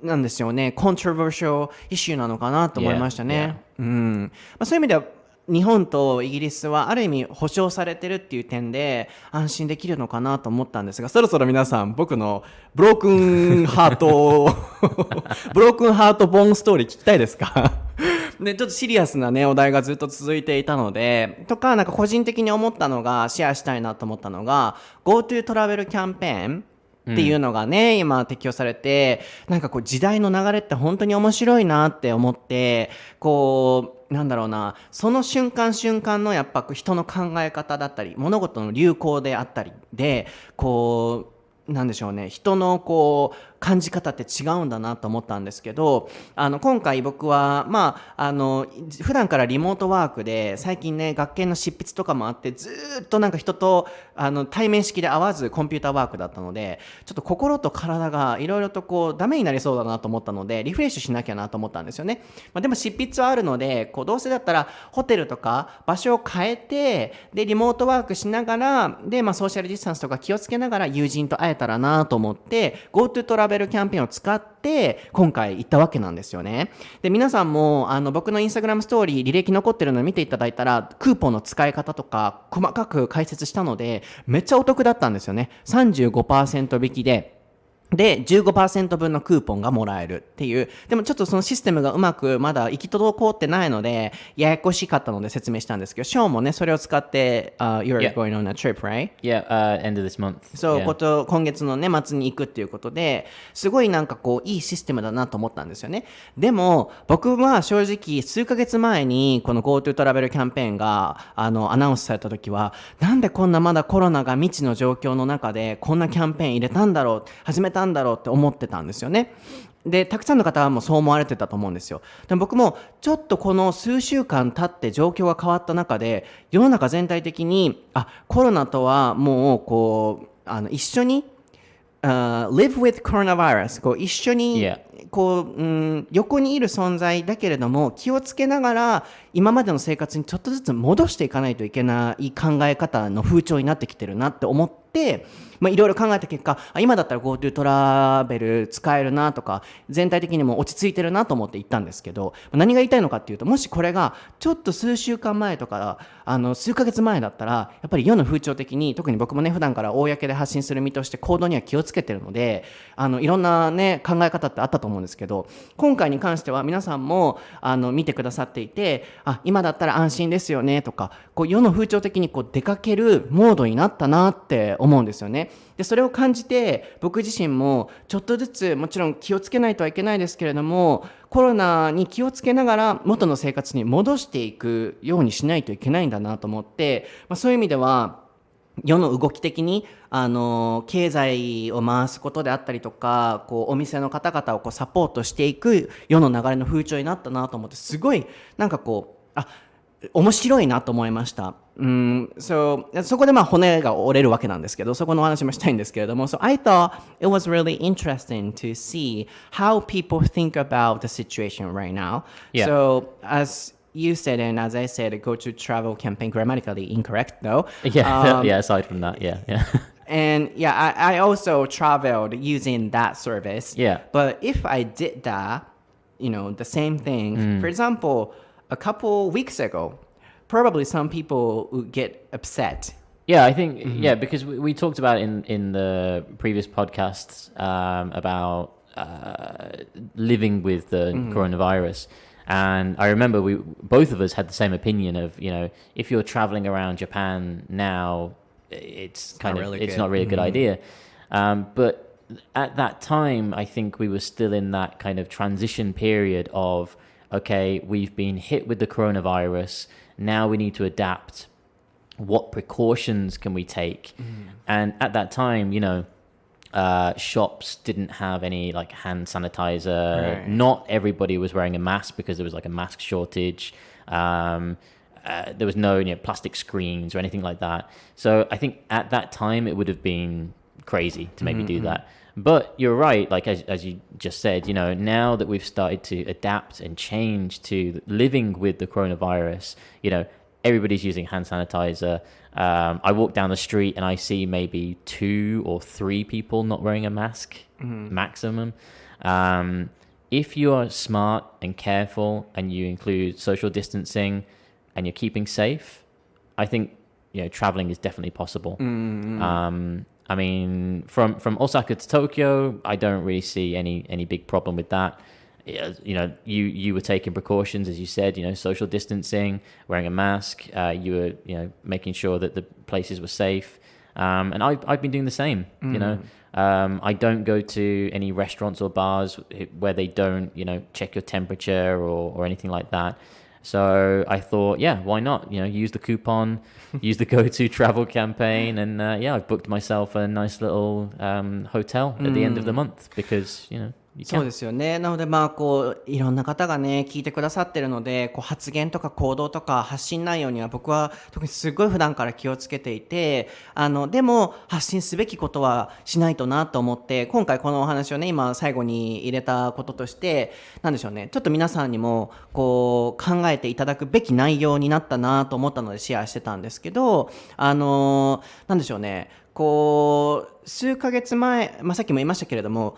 なんですよね、コントロバーシャルイシューなのかなと思いましたね。そういう意味では日本とイギリスはある意味保障されてるっていう点で安心できるのかなと思ったんですが、そろそろ皆さん僕のブロークンハートボーンストーリー聞きたいですかでちょっとシリアスなねお題がずっと続いていたのでとか、なんか個人的に思ったのがシェアしたいなと思ったのが GoTo トラベルキャンペーンっていうのがね、今適用されて、なんかこう時代の流れって本当に面白いなって思って、こうなんだろうな、その瞬間瞬間のやっぱ人の考え方だったり物事の流行であったりで、こうなんでしょうね、人のこう感じ方って違うんだなと思ったんですけど、今回僕は普段からリモートワークで最近ね学研の執筆とかもあってずっとなんか人と対面式で会わずコンピューターワークだったので、ちょっと心と体がいろいろとこうダメになりそうだなと思ったのでリフレッシュしなきゃなと思ったんですよね。でも執筆はあるのでこうどうせだったらホテルとか場所を変えてでリモートワークしながらで、ソーシャルディスタンスとか気をつけながら友人と会えたらなと思って GoTo トラベルキャンペーンを使って今回行ったわけなんですよね。で皆さんも僕のインスタグラムストーリー履歴残ってるのを見ていただいたらクーポンの使い方とか細かく解説したのでめっちゃお得だったんですよね。 35% 引きで15% 分のクーポンがもらえるっていう。でもちょっとそのシステムがうまくまだ行き届ってないのでややこしかったので説明したんですけど、ショーンもねそれを使って、You're going on a trip, right? Yeah, end of this month. そう、今月のね末に行くっていうことですごいなんかこういいシステムだなと思ったんですよね。でも僕は正直数ヶ月前にこの GoTo トラベルキャンペーンがアナウンスされた時はなんでこんなまだコロナが未知の状況の中でこんなキャンペーン入れたんだろう、始めたんだろうって思ってたんですよね。でたくさんの方はもうそう思われてたと思うんですよ。でも僕もちょっとこの数週間経って状況が変わった中で世の中全体的にコロナとはもうこう一緒に、live with coronavirus こう一緒にこう、横にいる存在だけれども気をつけながら今までの生活にちょっとずつ戻していかないといけない考え方の風潮になってきてるなって思っていろいろ考えた結果今だったら GoTo トラベル使えるなとか全体的にも落ち着いてるなと思って行ったんですけど、何が言いたいのかっていうと、もしこれがちょっと数週間前とか数ヶ月前だったらやっぱり世の風潮的に特に僕もね普段から公で発信する身として行動には気をつけてるのでいろんなね考え方ってあったと思うんですけど、今回に関しては皆さんも見てくださっていて今だったら安心ですよねとかこう世の風潮的にこう出かけるモードになったなって思うんですよね。でそれを感じて僕自身もちょっとずつもちろん気をつけないとはいけないですけれどもコロナに気をつけながら元の生活に戻していくようにしないといけないんだなと思って、そういう意味では世の動き的に経済を回すことであったりとかこうお店の方々をこうサポートしていく世の流れの風潮になったなと思ってすごいなんかこう面白いなと思いました。そこで骨が折れるわけなんですけど、そこのお話もしたいんですけれども、So I thought it was really interesting to see how people think about the situation right now. Yeah. So as you said and as I said, go to travel campaign grammatically incorrect though. Yeah, aside from that, yeah. And yeah, I also traveled using that service. Yeah. But if I did that, the same thing, for example, a couple weeks ago, probably some people would get upset. Yeah, I think, because we talked about in the previous podcasts about living with the coronavirus. And I remember both of us had the same opinion of, if you're traveling around Japan now, it's not really a good idea. But at that time, I think we were still in that kind of transition period of, okay, we've been hit with the coronavirus. Now we need to adapt. What precautions can we take? And at that time, shops didn't have any like hand sanitizer. Right. Not everybody was wearing a mask because there was like a mask shortage. There was no plastic screens or anything like that. So I think at that time it would have been crazy to maybe do that. But you're right, like as you just said, now that we've started to adapt and change to living with the coronavirus, everybody's using hand sanitizer. I walk down the street and I see maybe 2 or 3 people not wearing a mask, maximum. If you are smart and careful and you include social distancing and you're keeping safe, I think traveling is definitely possible. I mean, from Osaka to Tokyo, I don't really see any big problem with that. You were taking precautions, as you said, social distancing, wearing a mask. You were, making sure that the places were safe. And I've been doing the same. I don't go to any restaurants or bars where they don't, check your temperature or anything like that. So I thought, why not? Use the coupon, use the go-to travel campaign, and I've booked myself a nice little hotel at the end of the month becauseそうですよね。なのでいろんな方がね聞いてくださってるので発言とか行動とか発信内容には僕は特にすごい普段から気をつけていてでも発信すべきことはしないとなと思って今回このお話をね今最後に入れたこととしてなんでしょうねちょっと皆さんにも考えていただくべき内容になったなと思ったのでシェアしてたんですけどなんでしょうね数ヶ月前、さっきも言いましたけれども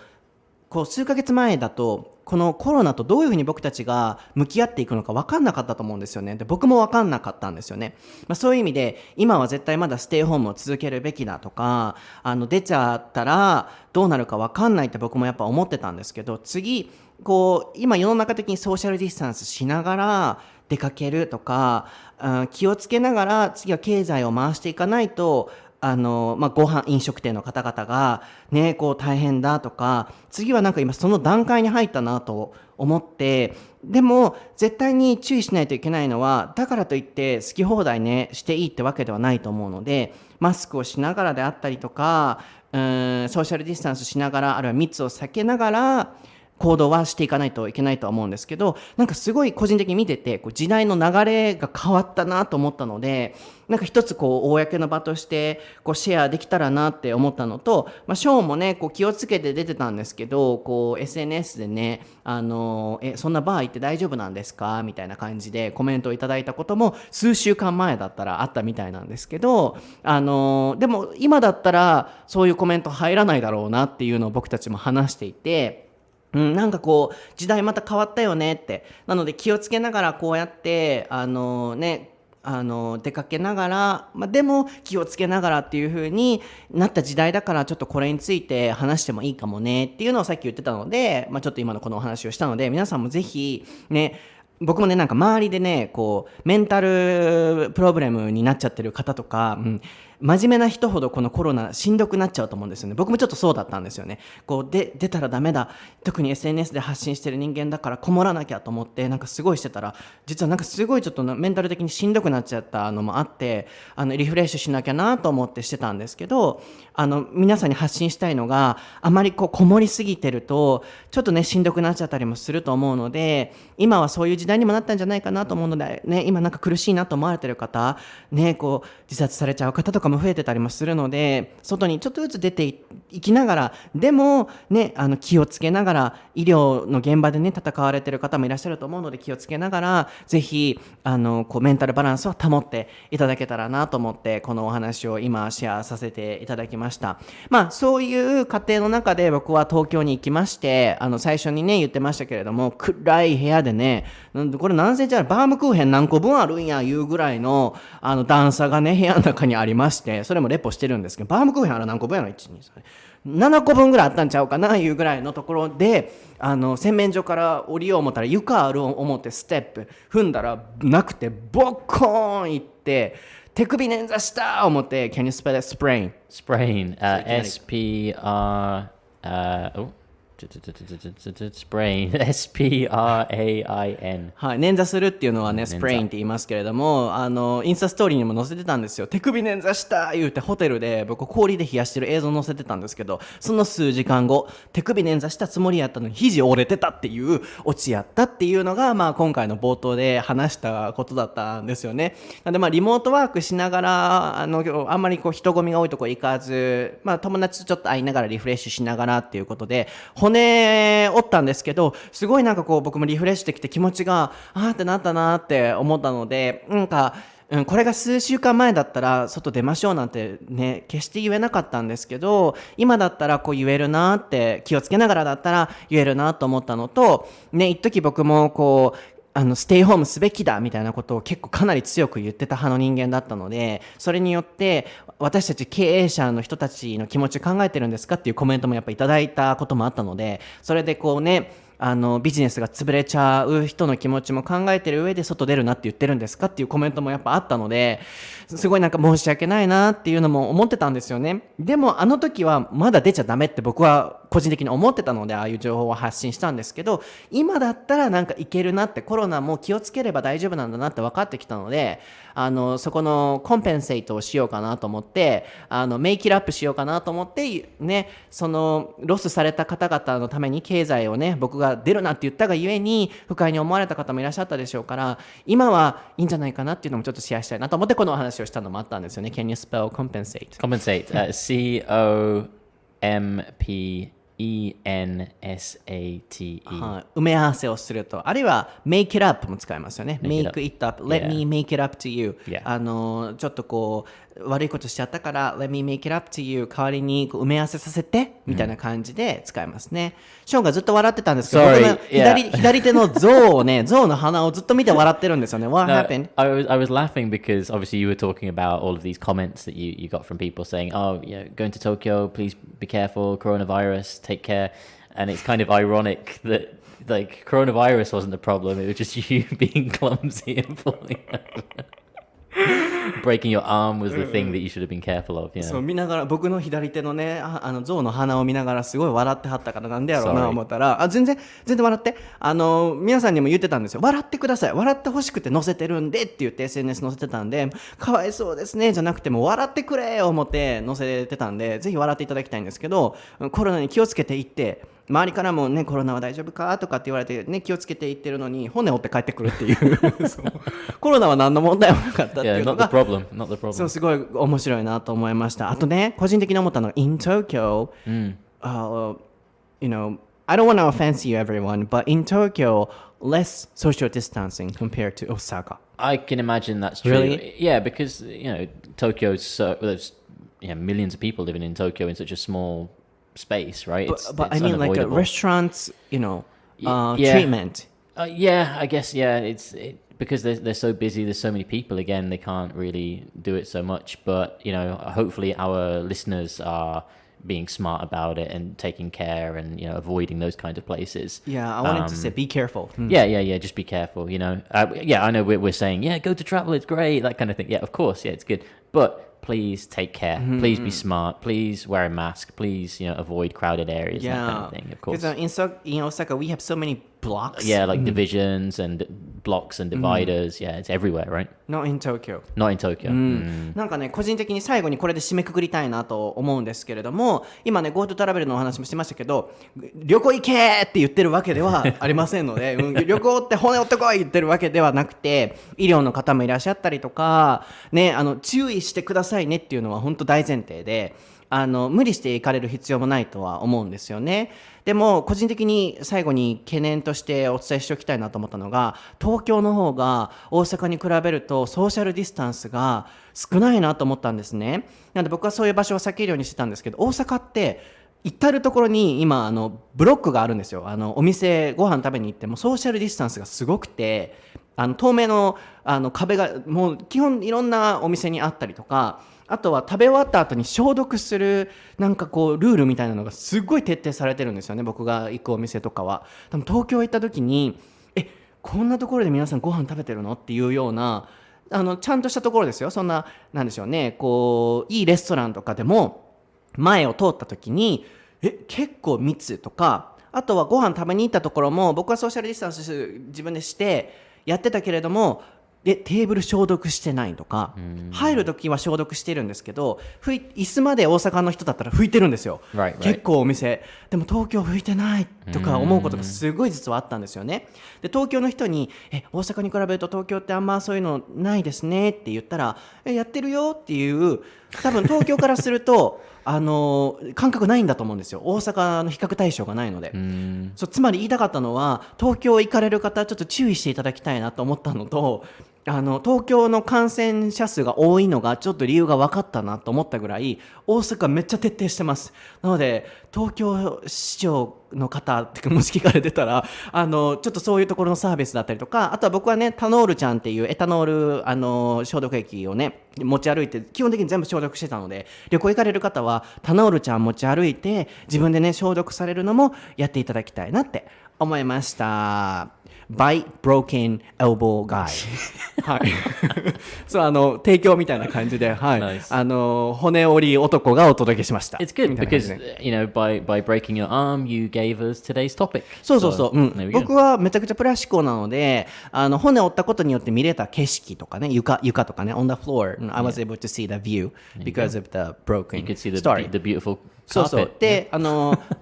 数ヶ月前だとこのコロナとどういうふうに僕たちが向き合っていくのか分かんなかったと思うんですよね。で僕も分かんなかったんですよね。そういう意味で今は絶対まだステイホームを続けるべきだとか出ちゃったらどうなるか分かんないって僕もやっぱ思ってたんですけど次今世の中的にソーシャルディスタンスしながら出かけるとか気をつけながら次は経済を回していかないとご飯飲食店の方々がね大変だとか次は今その段階に入ったなと思ってでも絶対に注意しないといけないのはだからといって好き放題ねしていいってわけではないと思うのでマスクをしながらであったりとかソーシャルディスタンスしながらあるいは密を避けながら行動はしていかないといけないとは思うんですけどすごい個人的に見てて時代の流れが変わったなと思ったので一つ公の場としてシェアできたらなって思ったのと、ショーンもね気をつけて出てたんですけどSNS でねそんなバー行って大丈夫なんですかみたいな感じでコメントをいただいたことも数週間前だったらあったみたいなんですけどでも今だったらそういうコメント入らないだろうなっていうのを僕たちも話していて時代また変わったよねってなので気をつけながらこうやって出かけながら、でも気をつけながらっていう風になった時代だからちょっとこれについて話してもいいかもねっていうのをさっき言ってたので、ちょっと今のこのお話をしたので皆さんもぜひね僕もね周りでねメンタルプロブレムになっちゃってる方とか、真面目な人ほどこのコロナしんどくなっちゃうと思うんですよね。僕もちょっとそうだったんですよね。出たらダメだ特に SNS で発信してる人間だからこもらなきゃと思ってすごいしてたら実はすごいちょっとメンタル的にしんどくなっちゃったのもあってリフレッシュしなきゃなと思ってしてたんですけど皆さんに発信したいのがあまりこもりすぎてるとちょっとねしんどくなっちゃったりもすると思うので今はそういう時代にもなったんじゃないかなと思うので、今苦しいなと思われてる方自殺されちゃう方とかも増えてたりもするので外にちょっとずつ出ていきながらでもね気をつけながら医療の現場でね戦われてる方もいらっしゃると思うので気をつけながらぜひメンタルバランスを保っていただけたらなと思ってこのお話を今シェアさせていただきました。そういう過程の中で僕は東京に行きまして最初にね言ってましたけれども暗い部屋でねこれ何センチあるバームクーヘン何個分あるんやいうぐらいの段差がね部屋の中にありましてそれもレポしてるんですけどバームクーヘンあれ何個分やろ7個分ぐらいあったんちゃうかないうぐらいのところで洗面所から降りよう思ったら床ある思ってステップ踏んだらなくてボッコーンいって手首捻挫した思って Can you spell it? Sprain Sprain. S-P-R... sprain sprain はい、捻挫するっていうのはね、sprain って言いますけれども、インスタストーリーにも載せてたんですよ。手首捻挫した言うてホテルで僕氷で冷やしてる映像載せてたんですけど、その数時間後、手首捻挫したつもりやったのに肘折れてたっていうオチやったっていうのが、今回の冒頭で話したことだったんですよね。なのでリモートワークしながら、あんまり人混みが多いとこ行かず、友達とちょっと会いながらリフレッシュしながらっていうことで、骨折ったんですけど、すごい僕もリフレッシュしてきて気持ちが、ってなったなって思ったので、これが数週間前だったら外出ましょうなんてね、決して言えなかったんですけど、今だったら言えるなって、気をつけながらだったら言えるなと思ったのと、ね、一時僕もステイホームすべきだみたいなことを結構かなり強く言ってた派の人間だったので、それによって私たち経営者の人たちの気持ちを考えてるんですかっていうコメントもやっぱいただいたこともあったので、それでビジネスが潰れちゃう人の気持ちも考えてる上で外出るなって言ってるんですかっていうコメントもやっぱあったので、すごい申し訳ないなっていうのも思ってたんですよね。でもあの時はまだ出ちゃダメって僕は個人的に思ってたので、ああいう情報を発信したんですけど、今だったらいけるなって、コロナも気をつければ大丈夫なんだなって分かってきたので、そこのコンペンセイトをしようかなと思って、メイキラップしようかなと思ってね、そのロスされた方々のために経済をね、僕が出るなって言ったがゆえに不快に思われた方もいらっしゃったでしょうから、今はいいんじゃないかなっていうのもちょっとシェアしたいなと思ってこのお話をしたのもあったんですよね。 Can you spell compensate? compensate COMPENSATE はい、埋め合わせをすると、あるいは make it up も使いますよね。 Make make it it up, let me make it up to you、 Yeah. ちょっと悪いことしちゃったから let me make it up to you、 代わりに埋め合わせさせてみたいな感じで使いますね。ショーンがずっと笑ってたんですけど、僕の左手の象をね、象の鼻をずっと見て笑ってるんですよね。 What happened? I was laughing because obviously you were talking about all of these comments that you got from people saying, oh yeah, going to Tokyo, please be careful, coronavirus, take care. And it's kind of ironic that coronavirus wasn't the problem, it was just you being clumsy and falling breaking your arm was the thing that you should have been careful of. そう見ながら、僕の左手のね、象の鼻を見ながらすごい笑ってはったから、なんでやろうな思ったら、全然笑って、皆さんにも言ってたんですよ。笑ってください、笑ってほしくて載せてるんでって言って SNS 載せてたんで、かわいそうですねじゃなくても笑ってくれよ思って載せてたんで、ぜひ笑っていただきたいんですけど、コロナに気をつけていって、周りからもね、コロナは大丈夫かとかって言われてね、気をつけていってるのに骨折って帰ってくるっていうそうコロナは何の問題もなかったっていうのが、not the problem. そうすごい面白いなと思いました。あとね、個人的に思ったのが in Tokyo、you know, I don't want to offend you everyone, but in Tokyo less social distancing compared to Osaka. I can imagine that's true. Really? Yeah, because Tokyo's there's millions of people living in Tokyo in such a small space, right? But I mean like a restaurants, treatment. Yeah, I guess because they're so busy, there's so many people, again they can't really do it so much, but hopefully our listeners are being smart about it and taking care and avoiding those kind of places. I wanted to say be careful. Yeah, just be careful. I know we're saying go to travel, it's great, that kind of thing. Yeah, of course, it's good, but please take care. Please be smart. Please wear a mask. Please, avoid crowded areas. That kind of thing. Of course. Because in Osaka, we have so many blocks. Yeah, like divisions and blocks and dividers. Yeah, it's everywhere, right? Not in Tokyo. Not in Tokyo. なんかね、個人的に最後にこれで締めくくりたいなと思うんですけれども、今ね、GoTo トラベルのお話もしてましたけど、旅行行けーって言ってるわけではありませんので、旅行って骨折ってこい言ってるわけではなくて、医療の方もいらっしゃったりとか、ね、注意してくださいねっていうのは本当大前提で、無理して行かれる必要もないとは思うんですよね。でも個人的に最後に懸念としてお伝えしておきたいなと思ったのが、東京の方が大阪に比べるとソーシャルディスタンスが少ないなと思ったんですね。なので僕はそういう場所を避けるようにしてたんですけど、大阪って至る所に今ブロックがあるんですよ。お店ご飯食べに行ってもソーシャルディスタンスがすごくて、透明の壁がもう基本いろんなお店にあったりとか、あとは食べ終わった後に消毒するルールみたいなのがすごい徹底されてるんですよね。僕が行くお店とかは。でも東京行った時にこんなところで皆さんご飯食べてるのっていうようなちゃんとしたところですよ。そんななんでしょうね、いいレストランとかでも前を通った時に結構密とか、あとはご飯食べに行ったところも僕はソーシャルディスタンス自分でしてやってたけれどもテーブル消毒してないとか、入るときは消毒してるんですけど椅子まで大阪の人だったら拭いてるんですよ、結構お店でも東京拭いてないとか思うことがすごい実はあったんですよね。で東京の人に大阪に比べると東京ってあんまそういうのないですねって言ったらやってるよっていう多分東京からすると感覚ないんだと思うんですよ。大阪の比較対象がないので。そうつまり言いたかったのは東京行かれる方ちょっと注意していただきたいなと思ったのと東京の感染者数が多いのがちょっと理由が分かったなと思ったぐらい大阪めっちゃ徹底してます。なので東京市長の方ってもし聞かれてたらちょっとそういうところのサービスだったりとか、あとは僕はねタノールちゃんっていうエタノール消毒液をね持ち歩いて基本的に全部消毒してたので、旅行行かれる方はタノールちゃん持ち歩いて自分でね消毒されるのもやっていただきたいなって思いました。Bite Broken Elbow Guy はいそう提供みたいな感じで、はい、nice. 骨折り男がお届けしました。 It's good because you know by breaking your arm you gave us today's topic. そうそうそう、僕はめちゃくちゃプラス思考なので骨折ったことによって見れた景色とかね床とかね on the floor I was able to see the view because of the broken you could see story. the beautiful carpet. そうそうであ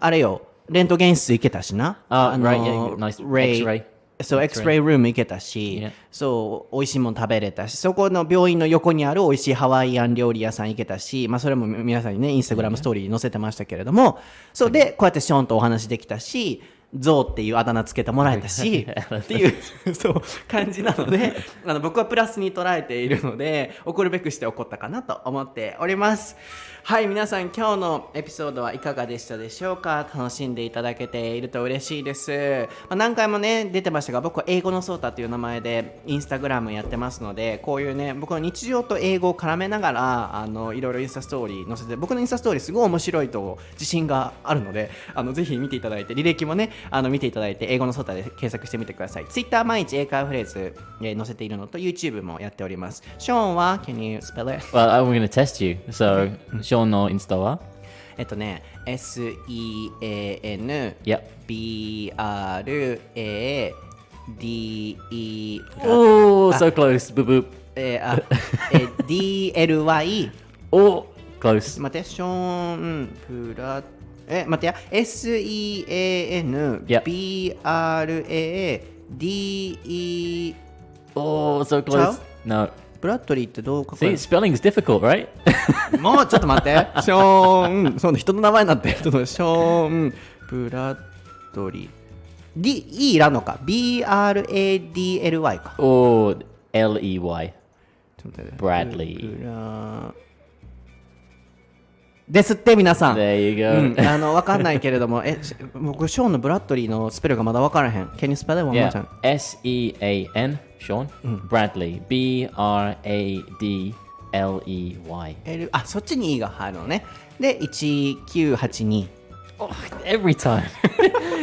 れよレントゲン室行けたしなright yeah nice X-rayそう、X-ray ルーム行けたし、そう、美味しいもの食べれたし、そこの病院の横にある美味しいハワイアン料理屋さん行けたし、それも皆さんにね、インスタグラムストーリーに載せてましたけれども、そうで、こうやってショーンとお話できたし、ゾウっていうあだ名つけてもらえたしっていうそう感じなので僕はプラスに捉えているので怒るべくして怒ったかなと思っております。はい、皆さん今日のエピソードはいかがでしたでしょうか。楽しんでいただけていると嬉しいです。何回もね出てましたが僕は英語のソータという名前でインスタグラムやってますので、こういうね僕の日常と英語を絡めながらいろいろインスタストーリー載せて、僕のインスタストーリーすごい面白いと自信があるのでぜひ見ていただいて履歴もね見ていただいて英語のソータで検索してみてください。Twitter 毎日英会話フレーズ載せているのと YouTube もやっております。ショーンは Can you spell it? Well, I'm going to test you. So, ショーンのインスタはSEAN BRADE Oh, so close. Boop DLY Oh, close. 待ってショーンプラ待ってや SEAN BRADE Oh, so close. No. ブラッドリーってどう書く See, spelling is difficult, right? もうちょっと待ってショーンそうね人の名前になってショーンブラッドリー E いらんのか BRADLY か Oh, LEY. Bradley. ですって皆さん。There you go. わかんないけれども僕ショーンのブラッドリーのスペルがまだわからへん。Can you spell it one more time? SEAN Sean Bradley BRADLEY あそっちに E が入るのね。で1982 Oh, every time.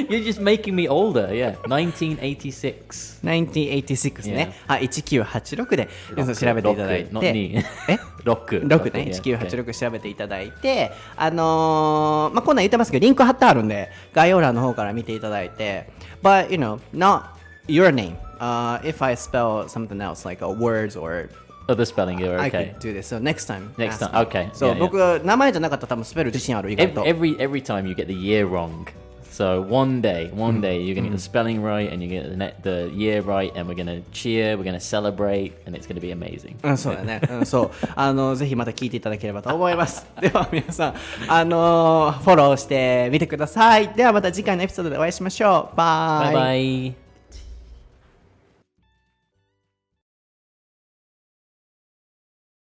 You're just making me older. Yeah, 1986. 1986ね。はい、1986で皆さん調べていただいて。6ね、1986調べていただいて、こんなん言ってますけど、リンク貼ってあるんで、概要欄の方から見ていただいて、But, you know, not your name. If I spell something else, like words or Other spelling, you're okay. I could do this. So next time. Next time, okay. そう、僕、名前じゃなかったら多分スペル自信ある、意外と。Every time you get the year wrong. So one day you're going to get the spelling right and you get the year right and we're going to cheer, we're going to celebrate and it's going to be amazing. そうだね。そう。ぜひまた聞いていただければと思います。では皆さん、フォローしてみてください。ではまた次回のエピソードでお会いしましょう。バイ。バイバイ。